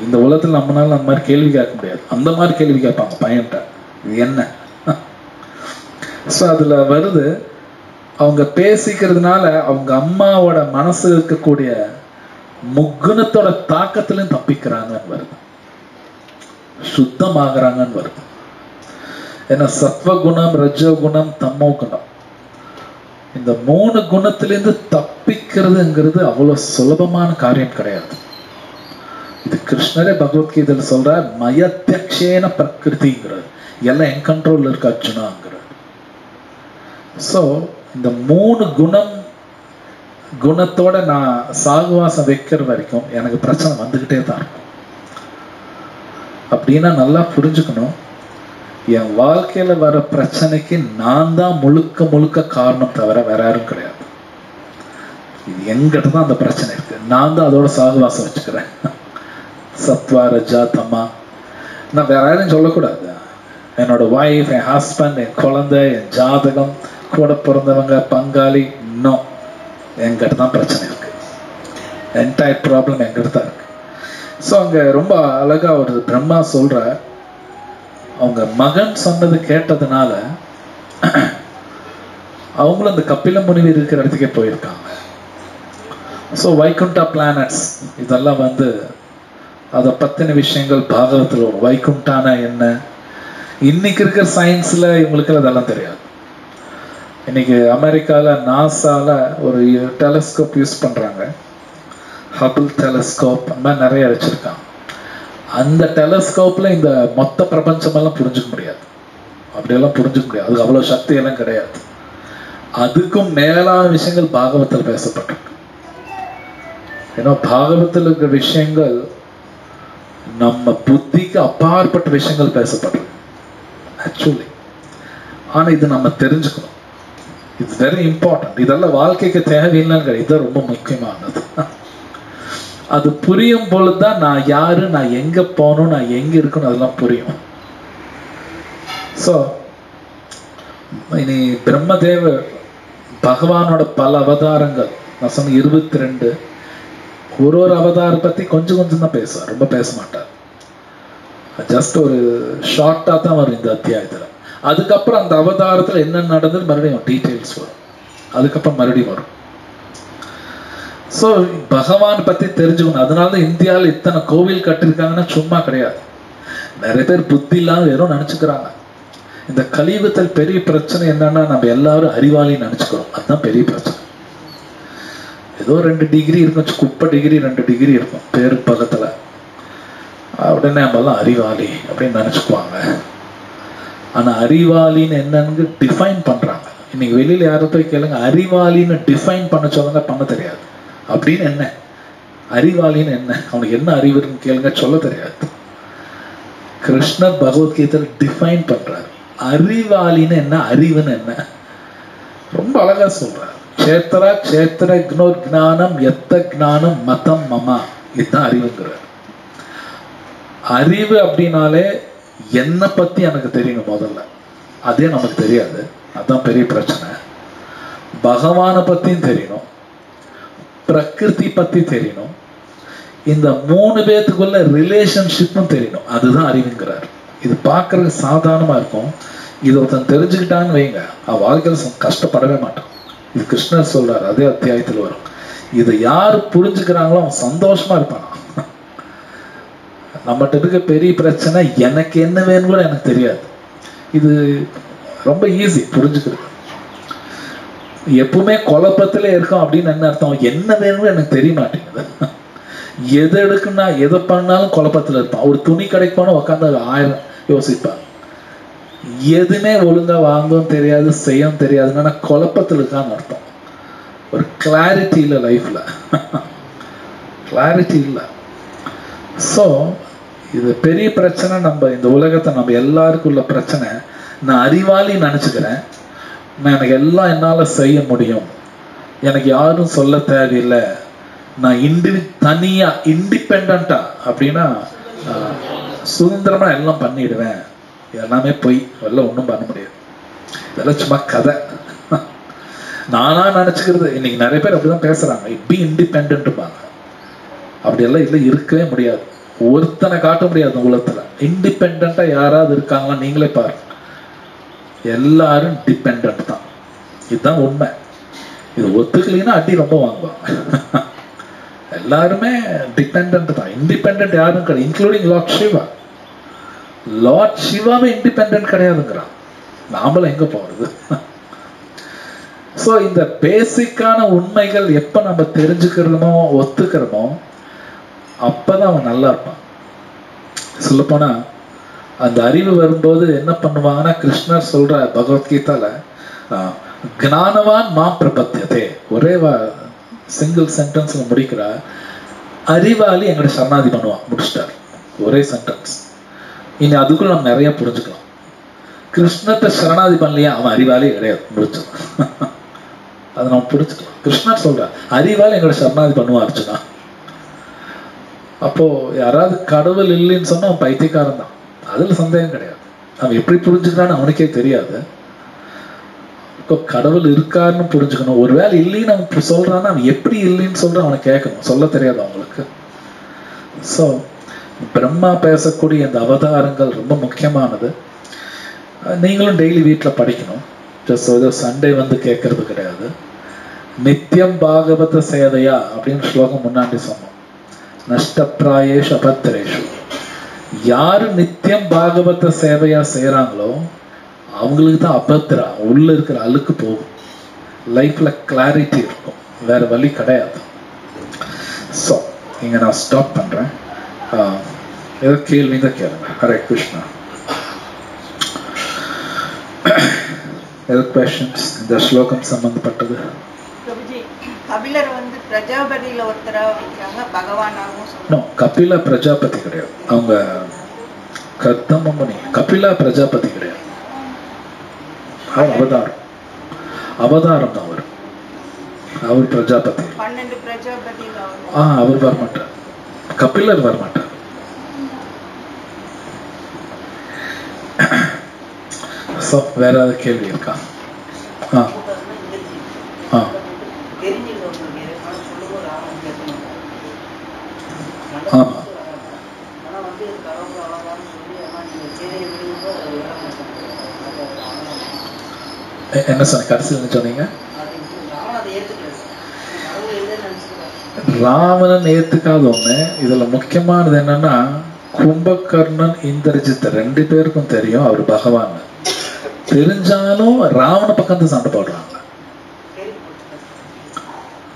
இந்த உலகத்தில் நம்மளால அந்த மாதிரி கேள்வி கேட்க முடியாது. அந்த மாதிரி கேள்வி கேட்பாங்க பையன்கிட்ட, இது என்ன. ஸோ அதுல வருது, அவங்க பேசிக்கிறதுனால அவங்க அம்மாவோட மனசு இருக்கக்கூடிய முக்குணத்தோட தாக்கத்திலும் தப்பிக்கிறாங்கன்னு வருது, சுத்தமாகறாங்கன்னு வருது. ஏன்னா சத்வகுணம், ரஜகுணம், தமோ குணம், இந்த 3 குணத்திலிருந்து தப்பிக்கிறதுங்கிறது அவ்வளவு சுலபமான காரியம் கிடையாது. இது கிருஷ்ணரே பகவத்கீதையில சொல்ற, மயத்யக்ஷேன பிரகிருதிங்கிறார். எல்லாம் என் கண்ட்ரோல்ல இருக்க அர்ஜுனாங்கிறார். ஸோ இந்த 3 குணத்தோட நான் சாகுவாசம் வைக்கிற வரைக்கும் எனக்கு பிரச்சனை வந்துகிட்டே தான் இருக்கும். அப்படின்னா நல்லா புரிஞ்சுக்கணும், என் வாழ்க்கையில வர பிரச்சனைக்கு நான் தான் முழுக்க காரணம் தவிர வேற யாரும் கிடையாது. இது எங்கிட்ட தான் அந்த பிரச்சனை இருக்கு, நான் தான் அதோட சாகுவாசம் வச்சுக்கிறேன். சத்வா ரஜா தமா நான் வேற யாரும் சொல்லக்கூடாது. என்னோட ஒய்ஃப், என் ஹஸ்பண்ட், என் குழந்தை, என் ஜாதகம், கூட பிறந்தவங்க, பங்காளி, இன்னும் என்கிட்ட தான் பிரச்சனை இருக்கு. என்டையர் ப்ராப்ளம் என்கிட்ட தான் இருக்கு. ஸோ அங்க ரொம்ப அழகா ஒரு பிரம்மா சொல்ற, அவங்க மகன் சொன்னது கேட்டதுனால அவங்களும் அந்த கபில முனிவர் இருக்கிற இடத்துக்கே போயிருக்காங்க. ஸோ வைகுண்டா பிளானட்ஸ் இதெல்லாம் வந்து அதை பத்தின விஷயங்கள் பாகவத்தில் வரும். வைகுண்டானா என்ன, இன்னைக்கு இருக்கிற சயின்ஸ்ல இவங்களுக்கு அதெல்லாம் தெரியாது. இன்னைக்கு அமெரிக்கால நாசால ஒரு டெலஸ்கோப் யூஸ் பண்றாங்க, ஹபிள் டெலஸ்கோப், அந்த மாதிரி நிறைய வச்சிருக்காங்க. அந்த டெலஸ்கோப்ல இந்த மொத்த பிரபஞ்சமெல்லாம் புரிஞ்சுக்க முடியாது, அப்படியெல்லாம் புரிஞ்சுக்க முடியாது. அதுக்கு அவ்வளவு சக்தி எல்லாம் கிடையாது. அதுக்கும் மேலான விஷயங்கள் பாகவத்தில் பேசப்பட்டிருக்கு. ஏன்னா பாகவத்தில் இருக்கிற விஷயங்கள் நம்ம புத்திக்கு அப்பாற்பட்ட விஷயங்கள் பேசப்படுறது ஆக்சுவலி. ஆனா இது நம்ம தெரிஞ்சுக்கணும், இட்ஸ் வெரி இம்பார்ட்டன்ட். இதெல்லாம் வாழ்க்கைக்கு தேவையில்லைன்னு கிடையாது, இதுதான் ரொம்ப முக்கியமானது. அது புரியும் பொழுதுதான் நான் யாரு, நான் எங்க போகணும், நான் எங்க இருக்கணும், அதெல்லாம் புரியும். ஸோ இனி பிரம்மதேவர் பகவானோட பல அவதாரங்கள், நான் சொன்ன 22, ஒரு அவதாரம் பத்தி கொஞ்சம் தான் பேசுவார், ரொம்ப பேச மாட்டார். ஜஸ்ட் ஒரு ஷார்ட்டா தான் வரும் இந்த அத்தியாயத்துல. அதுக்கப்புறம் அந்த அவதாரத்துல என்ன நடந்தது மறுபடியும் டீட்டெயில்ஸ் வரும், அதுக்கப்புறம் மறுபடியும் வரும். ஸோ பகவான் பத்தி தெரிஞ்சுக்கணும். அதனாலதான் இந்தியாவில் இத்தனை கோவில் கட்டிருக்காங்கன்னா சும்மா கிடையாது. நிறைய பேர் புத்தி இல்லாம வெறும் நினைச்சுக்கிறாங்க. இந்த கலியுகத்தில் பெரிய பிரச்சனை என்னன்னா, நம்ம எல்லாரும் அறிவாளின்னு நினைச்சுக்கிறோம், அதுதான் பெரிய பிரச்சனை. ஏதோ 2 டிகிரி இருக்கும், குப்பை டிகிரி 2 டிகிரி இருக்கும் பேரு பக்கத்துல, உடனே நம்ம எல்லாம் அறிவாளி அப்படின்னு நினைச்சுக்குவாங்க. ஆனா அறிவாளின்னு என்னன்னு டிஃபைன் பண்றாங்க. இன்னைக்கு வெளியில யாரும் போய் கேளுங்க, அறிவாளின்னு டிஃபைன் பண்ண சொல்லுங்க, பண்ண தெரியாது. அப்படின்னு என்ன அறிவாளின்னு என்ன, அவனுக்கு என்ன அறிவுன்னு கேளுங்க, சொல்ல தெரியாது. கிருஷ்ணர் பகவத்கீதையில டிஃபைன் பண்றாரு அறிவாளின்னு என்ன, அறிவுன்னு என்ன? ரொம்ப அழகா சொல்றார். க்ஷேத்ரா க்ஷேத்ர க்னோர் ஞானம் எத்த ஞானம் மதம் மமா. இதுதான் அறிவுங்கிறார். அறிவு அப்படின்னாலே என்னை பத்தி எனக்கு தெரியணும் முதல்ல. அதே நமக்கு தெரியாது, அதுதான் பெரிய பிரச்சனை. பகவானை பத்தியும் தெரியணும், பிரகிருதி பத்தி தெரியணும், இந்த 3 பேத்துக்குள்ள ரிலேஷன்ஷிப்பும் தெரியணும். அதுதான் அறிவுங்கிறார். இது பார்க்கறதுக்கு சாதாரணமா இருக்கும். இதை ஒருத்தன் தெரிஞ்சுக்கிட்டான்னு வைங்க, அவன் வாழ்க்கையில் கஷ்டப்படவே மாட்டான். இது கிருஷ்ணர் சொல்றாரு, அதே அத்தியாயத்தில் வரும். இதை யாரு புரிஞ்சுக்கிறாங்களோ அவன் சந்தோஷமா இருப்பான். நம்மகிட்ட இருக்க பெரிய பிரச்சனை எனக்கு என்ன வேணும் கூட எனக்கு தெரியாது. இது ரொம்ப ஈஸி புரிஞ்சுக்கிறது. எப்பவுமே குழப்பத்திலே இருக்கும் அப்படின்னு என்ன அர்த்தம்? என்ன வேணும்னு எனக்கு தெரிய மாட்டேங்குது. எது எடுக்குன்னா எதை பண்ணாலும் குழப்பத்துல இருப்பான். ஒரு துணி கடைக்கு போனா உட்காந்து 1000 யோசிப்பான். எதுவுமே ஒழுங்கா வாங்கவும் தெரியாது, செய்யவும் தெரியாதுன்னா குழப்பத்தில் இருக்கான்னு அர்த்தம். ஒரு கிளாரிட்டி இல்லை லைஃப்ல, கிளாரிட்டி இல்லை. ஸோ இது பெரிய பிரச்சனை. நம்ம இந்த உலகத்தை நம்ம எல்லாருக்கும் உள்ள பிரச்சனை. நான் அறிவாளி நினைச்சுக்கிறேன், நான் எனக்கு எல்லாம் என்னால செய்ய முடியும், எனக்கு யாரும் சொல்ல தேவையில்லை, நான் தனியா இண்டிபெண்டா அப்படின்னா சுதந்திரமா எல்லாம் பண்ணிடுவேன். எல்லாமே போய் எல்லாம் ஒன்றும் பண்ண முடியாது. இதெல்லாம் சும்மா கதை. நானா நினைச்சுக்கிறது. இன்னைக்கு நிறைய பேர் அப்படிதான் பேசுறாங்க, பி இண்டிபெண்டன்ட்பாங்க. அப்படியெல்லாம் இல்லை, இருக்கவே முடியாது. ஒருத்தனை காட்ட முடியாது உலகத்துல இண்டிபெண்டா யாராவது இருக்காங்களா? நீங்களே பாருங்க, எல்லாரும் டிபெண்ட் தான். இதுதான் உண்மை. இது ஒத்துக்கலைன்னா அடி ரொம்ப வாங்குவாங்க. எல்லாருமே டிபெண்ட் தான். இண்டிபெண்ட் யாரும் கிடையாது, இன்க்ளூடிங் லார்ட் சிவா. லார்ட் சிவாவே இண்டிபெண்ட் கிடையாதுங்கிறான். நாமளும் எங்க போறது? ஸோ இந்த பேசிக்கான உண்மைகள் எப்ப நம்ம தெரிஞ்சுக்கிறோமோ ஒத்துக்கிறோமோ அப்பதான் அவன் நல்லா இருப்பான். சொல்லப்போனா அந்த அறிவு வரும்போது என்ன பண்ணுவாங்கன்னா, கிருஷ்ணர் சொல்ற பகவத்கீதால ஞானவான் மா பிரபத்தியதே, ஒரே சிங்கிள் சென்டென்ஸ்ல முடிக்கிறார். அறிவாளி எங்களை சரணாதி பண்ணுவான், முடிச்சிட்டார். ஒரே சென்டென்ஸ். இனி அதுக்குள்ள நம்ம நிறைய புரிஞ்சுக்கலாம். கிருஷ்ணத்தை சரணாதி பண்ணலையா, அவன் அறிவாளி கிடையாது, முடிச்சிடலாம். அதை நம்ம புரிஞ்சுக்கலாம். கிருஷ்ணர் சொல்ற அறிவாளி எங்களை சரணாதி பண்ணுவான் அர்ஜுனா. அப்போ யாராவது கடவுள் இல்லைன்னு சொன்னா அவன் பைத்தியக்காரன் தான், அதுல சந்தேகம் கிடையாது. அவன் எப்படி புரிஞ்சுக்கிறான்னு அவனுக்கே தெரியாது. இப்போ கடவுள் இருக்காருன்னு புரிஞ்சுக்கணும். ஒருவேளை இல்லைன்னு அவன் சொல்றான்னா அவன் எப்படி இல்லைன்னு சொல்றான் அவனை கேட்கணும், சொல்ல தெரியாது அவங்களுக்கு. ஸோ பிரம்மா பேசக்கூடிய இந்த அவதாரங்கள் ரொம்ப முக்கியமானது. நீங்களும் டெய்லி வீட்டில் படிக்கணும். ஜஸ்ட் ஏதோ சண்டே வந்து கேட்கறது கிடையாது. நித்தியம் பாகவத சேவையா அப்படின்னு ஸ்லோகம் முன்னாடி சொன்னோம். நஷ்டப்பிராயேஷு அபத்திரேஷு. யாரு நித்தியம் பாகவத சேவையா செய்யறாங்களோ அவங்களுக்கு தான் அபத்திரா, உள்ள இருக்கிற அழுக்கு போகும், லைஃப்ல கிளாரிட்டி இருக்கும், வேற வழி கிடையாது. ஸோ இங்க நான் ஸ்டாப் பண்றேன். ஏதோ கேள்வி தான் கேளுங்க. ஹரே கிருஷ்ணா. ஏதோ questions இந்த ஸ்லோகம் சம்பந்தப்பட்டது? கபிலர் வந்து பிரஜாபதியில ஒருத்தரா வைக்கிறாங்க, பகவானாகவும் சொல்றாங்க. நோ, கபிலா பிரஜாபதி கிடையாது. அவங்க கர்தமமுனி. கபிலா பிரஜாபதி கிடையாது. அவர் அவதாரம் தான். அவர் பிரஜாபதி. 12 பிரஜாபதியில அவர் வரமாட்டார். கபிலர் வரமாட்டார். வேற ஏதாவது கேள்வி இருக்கா? என்ன சொன்ன கடைசியில் சொன்னீங்க? ராவணன் ஏத்துக்காத ஒண்ணு. இதுல முக்கியமானது என்னன்னா, கும்பகர்ணன் இந்திரஜித் 2 பேருக்கும் தெரியும் அவர் பகவான். தெரிஞ்சாலும் ராவண பக்கம் சண்டை போடுறாங்க.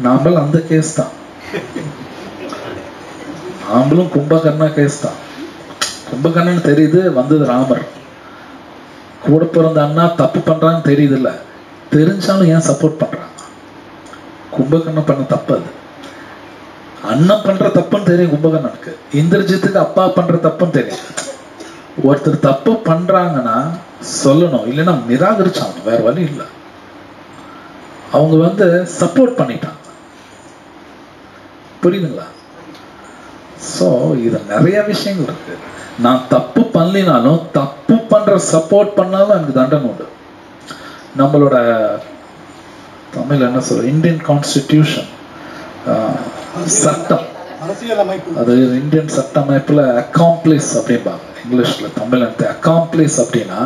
நாமளும் அந்த கேஸ் தான். நாமளும் கும்பகர்ணா கேஸ் தான். கும்பகர்ணன் தெரியுது, வந்தது ராமர். கூட பிறந்த அண்ணா தப்பு பண்றான்னு தெரியுது இல்ல, தெரிஞ்சாலும் ஏன் சப்போர்ட் பண்றாங்க? கும்பகர்ணன் பண்ண தப்பு அது. அண்ணன் பண்ற தப்புன்னு தெரியும் கும்பகர்ணனுக்கு. இந்திரஜித்துக்கு அப்பா பண்ற தப்புன்னு தெரியும். ஒருத்தர் தப்பு பண்றாங்கன்னா சொல்லணும், இல்லைன்னா நிராகரிச்சாங்க, வேற வழி இல்லை. அவங்க சப்போர்ட் பண்ணிட்டாங்க. புரியுதுங்களா? சோ இது நிறைய விஷயங்கள் இருக்கு. நான் தப்பு பண்ணலினாலும் தப்பு பண்ற சப்போர்ட் பண்ணாலும் எனக்கு தண்டனை உண்டு. நம்மளோட தமிழ் என்ன சொல்ற, இந்தியன் கான்ஸ்டிடியூஷன், சட்டம், அது இந்தியன் சட்ட அமைப்புல அக்காம்ப்ளிஸ் அப்படிம்பாங்க இங்கிலீஷ்ல. தமிழ் அக்காம்ப்ளிஸ் அப்படின்னா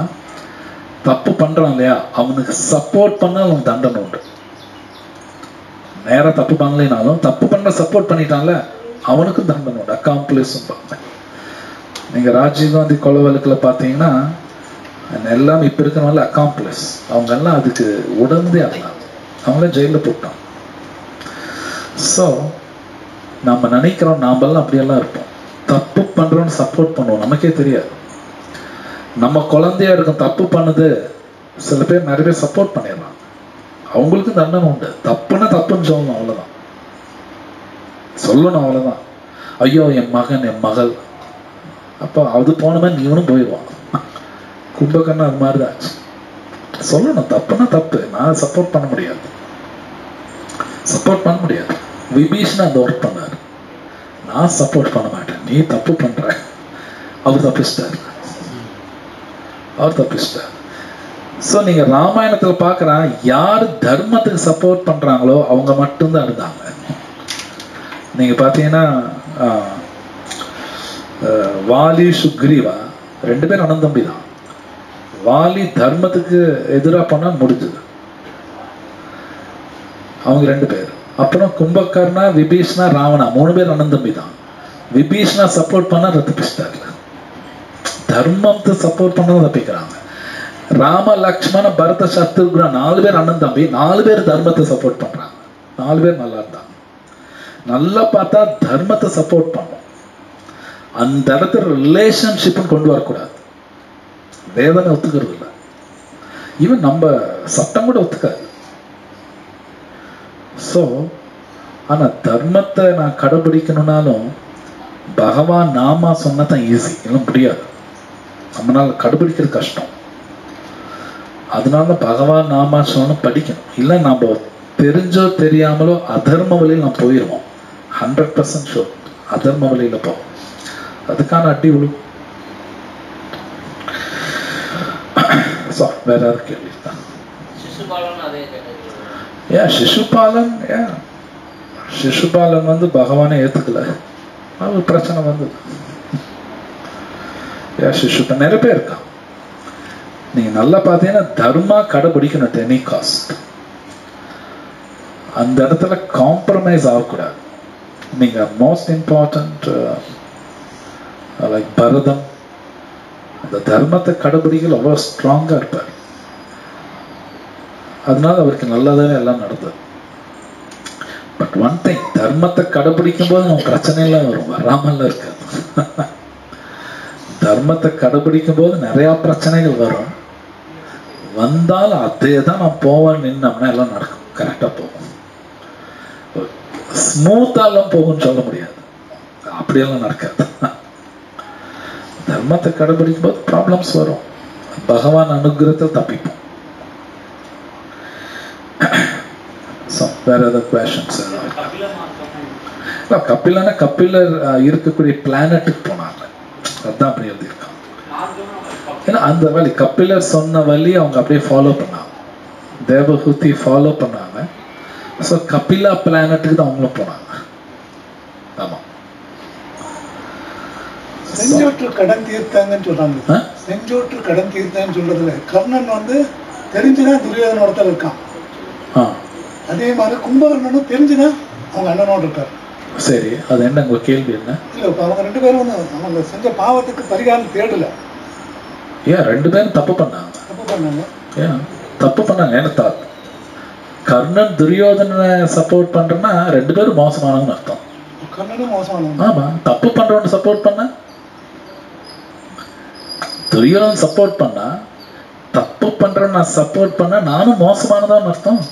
தப்பு பண்றான் இல்லையா, அவனுக்கு சப்போர்ட் பண்ணா அவனுக்கு தண்டனை உண்டு. நேரம் தப்பு பண்ணலினாலும் தப்பு பண்ண சப்போர்ட் பண்ணிட்டான்ல அவனுக்கும் தண்டனை உண்டு. அக்காம்ப்ளிஸ். நீங்க ராஜீவ்காந்தி கொலை வழக்குல பாத்தீங்கன்னா எல்லாம் இப்ப இருக்கிறனால அக்காம்ப்ளிஸ், அவங்க எல்லாம் அதுக்கு உடந்தே ஆகலாம், அவங்கள ஜெயில போட்டான். ஸோ நம்ம நினைக்கிறோம் நாமெல்லாம் அப்படியெல்லாம் இருப்போம், தப்பு பண்றோம்னு சப்போர்ட் பண்ணுவோம், நமக்கே தெரியாது. நம்ம குழந்தையா இருக்கும் தப்பு பண்ணுது, சில பேர் நிறைய பேர் சப்போர்ட் பண்ணிடலாம், அவங்களுக்கும் தண்டனை உண்டு. தப்புன்னா தப்புன்னு சொல்லணும், அவ்வளவுதான் சொல்லணும், அவ்வளவுதான். ஐயோ என் மகன் என் மகள், அப்ப அது போனமே நீவனும் போயிடுவான். கும்பகர்ணன் அது மாதிரிதான் ஆச்சு. சொல்லணும், தப்புன்னா தப்பு, நான் சப்போர்ட் பண்ண முடியாது, சப்போர்ட் பண்ண முடியாது. விபீஷன் அந்த ஒர்க் பண்ணாரு, நான் சப்போர்ட் பண்ண மாட்டேன், நீ தப்பு பண்ற. அவர் தப்பிச்சிட்டார், அவர் தப்பிச்சிட்டார். ஸோ நீங்க ராமாயணத்துல பாக்குற யார் தர்மத்துக்கு சப்போர்ட் பண்றாங்களோ அவங்க மட்டும்தான் இருந்தாங்க. நீங்க பாத்தீங்கன்னா வாலி சுக்ரீவா ரெண்டு பேரும் அண்ணன் தம்பி தான். வாலி தர்மத்துக்கு எதிராக பண்ணா முடிஞ்சது, அவங்க ரெண்டு பேர். அப்புறம் கும்பகர்ணா, விபீஷ்ணா, ராவணா மூணு பேர் அண்ணன் தம்பி தான். விபீஷ்ணா சப்போர்ட் பண்ணா தப்பிச்சிட்டாரு, தர்மத்தை சப்போர்ட் பண்ணா தப்பிக்கிறாங்க. ராம, லக்ஷ்மண, பரத, சத்ருக்னா நாலு பேர் அண்ணன் தம்பி, நாலு பேர் தர்மத்தை சப்போர்ட் பண்றாங்க, நாலு பேர் நல்லா இருந்தாங்க. நல்லா பார்த்தா தர்மத்தை சப்போர்ட் பண்ணும், அந்த இடத்துல ரிலேஷன்ஷிப் கொண்டு வரக்கூடாது. வேதனை ஒத்துக்கிறது இல்லை, ஈவன் நம்ம சட்டம் கூட ஒத்துக்காது. ஸோ ஆனா தர்மத்தை நான் கடைபிடிக்கணும்னாலும் பகவான் நாமா சொன்னதான் ஈஸி, இல்லை முடியாது, நம்மளால கடைபிடிக்கிறது கஷ்டம். அதனால பகவான் நாமா சொன்ன படிக்கணும், இல்லை நம்ம தெரிஞ்சோ தெரியாமலோ அதர்ம வழியில் நம்ம போயிடுவோம். 100% ஷோர் அதர்ம வழியில போவோம், அதுக்கான அடி விழு. வேற யாரும் கேள்வி தான்? ஏன் சிசுபாலன், ஏன் சிசுபாலன் பகவானே ஏத்துக்கல, அது பிரச்சனை வந்தது. ஏன் சிசுபாலன் நிறைய பேர் இருக்கான். நீங்க நல்லா பார்த்தீங்கன்னா தர்மா கடைபிடிக்கணும் at any cost. அந்த இடத்துல காம்ப்ரமைஸ் ஆகக்கூடாது. நீங்க மோஸ்ட் இம்பார்ட்டன்ட் லைக் பரதம் அந்த தர்மத்தை கடைபிடிக்கல அவ்வளோ ஸ்ட்ராங்கா இருப்பார், அதனால அவருக்கு நல்லதாவே எல்லாம் நடந்தது. பட் ஒன் திங், தர்மத்தை கடைபிடிக்கும் போது நம்ம பிரச்சனை எல்லாம் வரும், வராமல்லாம் இருக்காது. தர்மத்தை கடைபிடிக்கும் போது நிறைய பிரச்சனைகள் வரும், வந்தாலும் அதே தான் நான் போவேன் நின்னோம்னா எல்லாம் நடக்கும், கரெக்டா போகும். ஸ்மூத்தாலாம் போகும்னு சொல்ல முடியாது, அப்படியெல்லாம் நடக்காது. தர்மத்தை கடைபிடிக்கும் போது ப்ராப்ளம்ஸ் வரும், பகவான் அனுகிரகத்தை தப்பிப்போம். வேற ஏதாவது questions? கபிலனா கபிலர் இருக்கக்கூடிய பிளானட்டுக்கு போனாங்க, அதான் அப்படி எழுதியிருக்காங்க. ஏன்னா அந்த வழி கபிலர் சொன்ன வழி அவங்க அப்படியே ஃபாலோ பண்ணாங்க, தேவஹூதி ஃபாலோ பண்ணாங்க. ஸோ கபிலா பிளானட்டுக்கு தான் அவங்களும் போனாங்க. ஆமா, செஞ்சோற்று கடன் தீர்த்தாங்கன்னு சொல்றாங்க. செஞ்சோற்று கடன் தீர்த்தாங்கன்னு சொல்றதுல கர்ணன் தெரிஞ்சுதான் துரியோதனோட இருக்கான். அதே மாதிரி கும்பகர்ணனும் தெரிஞ்சுதான் அவங்க அண்ணனோட இருக்காரு. சரி, அது என்ன உங்க கேள்வி என்ன? இல்ல அவங்க ரெண்டு பேரும் அவங்க செஞ்ச பாவத்துக்கு பரிகாரம் தேடல. ஏன் ரெண்டு பேரும் தப்பு பண்ணாங்க? ஏன் தப்பு பண்ணாங்க? ஏன்னா கர்ணன் துரியோதனை சப்போர்ட் பண்றேன்னா ரெண்டு பேரும் மோசமானவங்க அர்த்தம். கர்ணனும் மோசமானவங்க. ஆமா, தப்பு பண்றவன் சப்போர்ட் பண்ண, துரியோதன் சப்போர்ட் பண்ணா, தப்பு பண்றேன் நான் சப்போர்ட் பண்ண நானும் மோசமானதான் அர்த்தம்.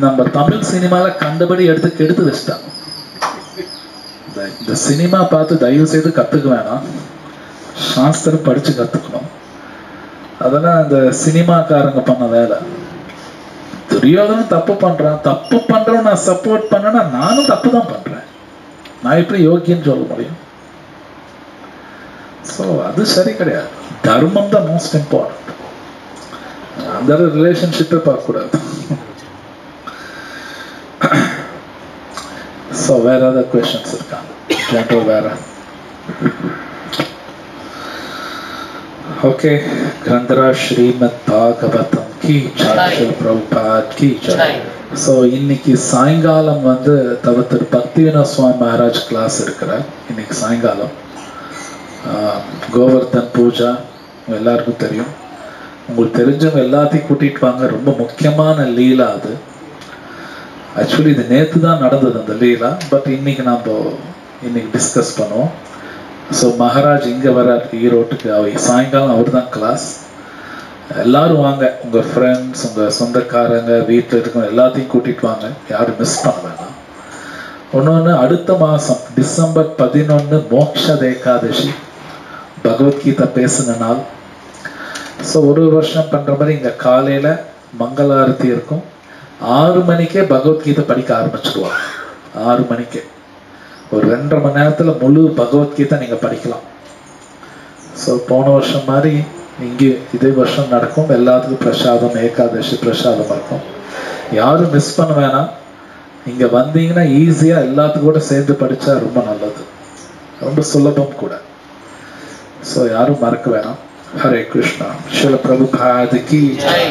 நம்ம தமிழ் சினிமால கண்டபடி எடுத்து வச்சுட்டாங்க. இந்த சினிமா பார்த்து தயவு செய்து கத்துக்க வேணாம், சாஸ்திரம் படிச்சு கத்துக்கணும். அதெல்லாம் அந்த சினிமாக்காரங்க பண்ண வேலை. துரியோதனும் தப்பு பண்றான், தப்பு பண்றோம் நான் சப்போர்ட் பண்ணேன்னா நானும் தப்பு தான் பண்றேன், நான் எப்படி யோகியன்னு சொல்ல முடியும்? ஸோ அது சரி கிடையாது. தர்மம் தான் மோஸ்ட் இம்பார்ட்டன்ட். அந்த ரிலேஷன்ஷிப்பை பார்க்கக்கூடாது. ஸோ வேற ஏதாவது கொஸ்டின்ஸ் இருக்காங்க? ஜென்ரல் வேற? ஓகே. கிரந்தராஜ் ஸ்ரீமத் பாகவதம் கி ஜெய், பிரபுபாத் கி ஜெய். ஸோ இன்னைக்கு சாயங்காலம் வந்து திரு பக்திவினோத் சுவாமி மகாராஜ் கிளாஸ் இருக்கிறார். இன்னைக்கு சாயங்காலம் கோவர்தன் பூஜா எல்லாருக்கும் தெரியும். உங்களுக்கு தெரிஞ்சவங்க எல்லாத்தையும் கூட்டிட்டு வாங்க. ரொம்ப முக்கியமான லீலா அது. ஆக்சுவலி இது நேற்று தான் நடந்தது அந்த லீலா, பட் இன்னைக்கு இன்னைக்கு டிஸ்கஸ் பண்ணுவோம். ஸோ மகாராஜ் இங்கே வர்றார் ஈரோட்டுக்கு. சாயங்காலம் அவர் தான் கிளாஸ். எல்லாரும் வாங்க, உங்கள் ஃப்ரெண்ட்ஸ், உங்கள் சொந்தக்காரங்க, வீட்டில் இருக்கவங்க எல்லாத்தையும் கூட்டிட்டு வாங்க, யாரும் மிஸ் பண்ண வேணாம். இன்னொன்று, அடுத்த மாதம் டிசம்பர் 11 மோக்ஷ ஏகாதசி, பகவத்கீதை பேசுன நாள். ஸோ ஒரு வருஷம் பண்ணுற மாதிரி இங்கே காலையில் மங்களாரத்தி இருக்கும். 6 மணிக்கே பகவத்கீதை படிக்க ஆரம்பிச்சிடுவாங்க. 6 மணிக்கே ஒரு 2.5 மணி நேரத்தில் முழு பகவத்கீதை நீங்கள் படிக்கலாம். ஸோ போன வருஷம் மாதிரி இங்கே இதே வருஷம் நடக்கும். எல்லாத்துக்கும் பிரசாதம், ஏகாதசி பிரசாதம் இருக்கும். யாரும் மிஸ் பண்ண வேணாம். இங்கே வந்தீங்கன்னா ஈஸியாக எல்லாத்துக்கும் கூட சேர்ந்து படித்தா ரொம்ப நல்லது, ரொம்ப சுலபம் கூட. ஸோ யாரும் மறக்க வேணாம். ஹரே கிருஷ்ணா. ஸ்ரீல பிரபுபாத் கி ஜெய்.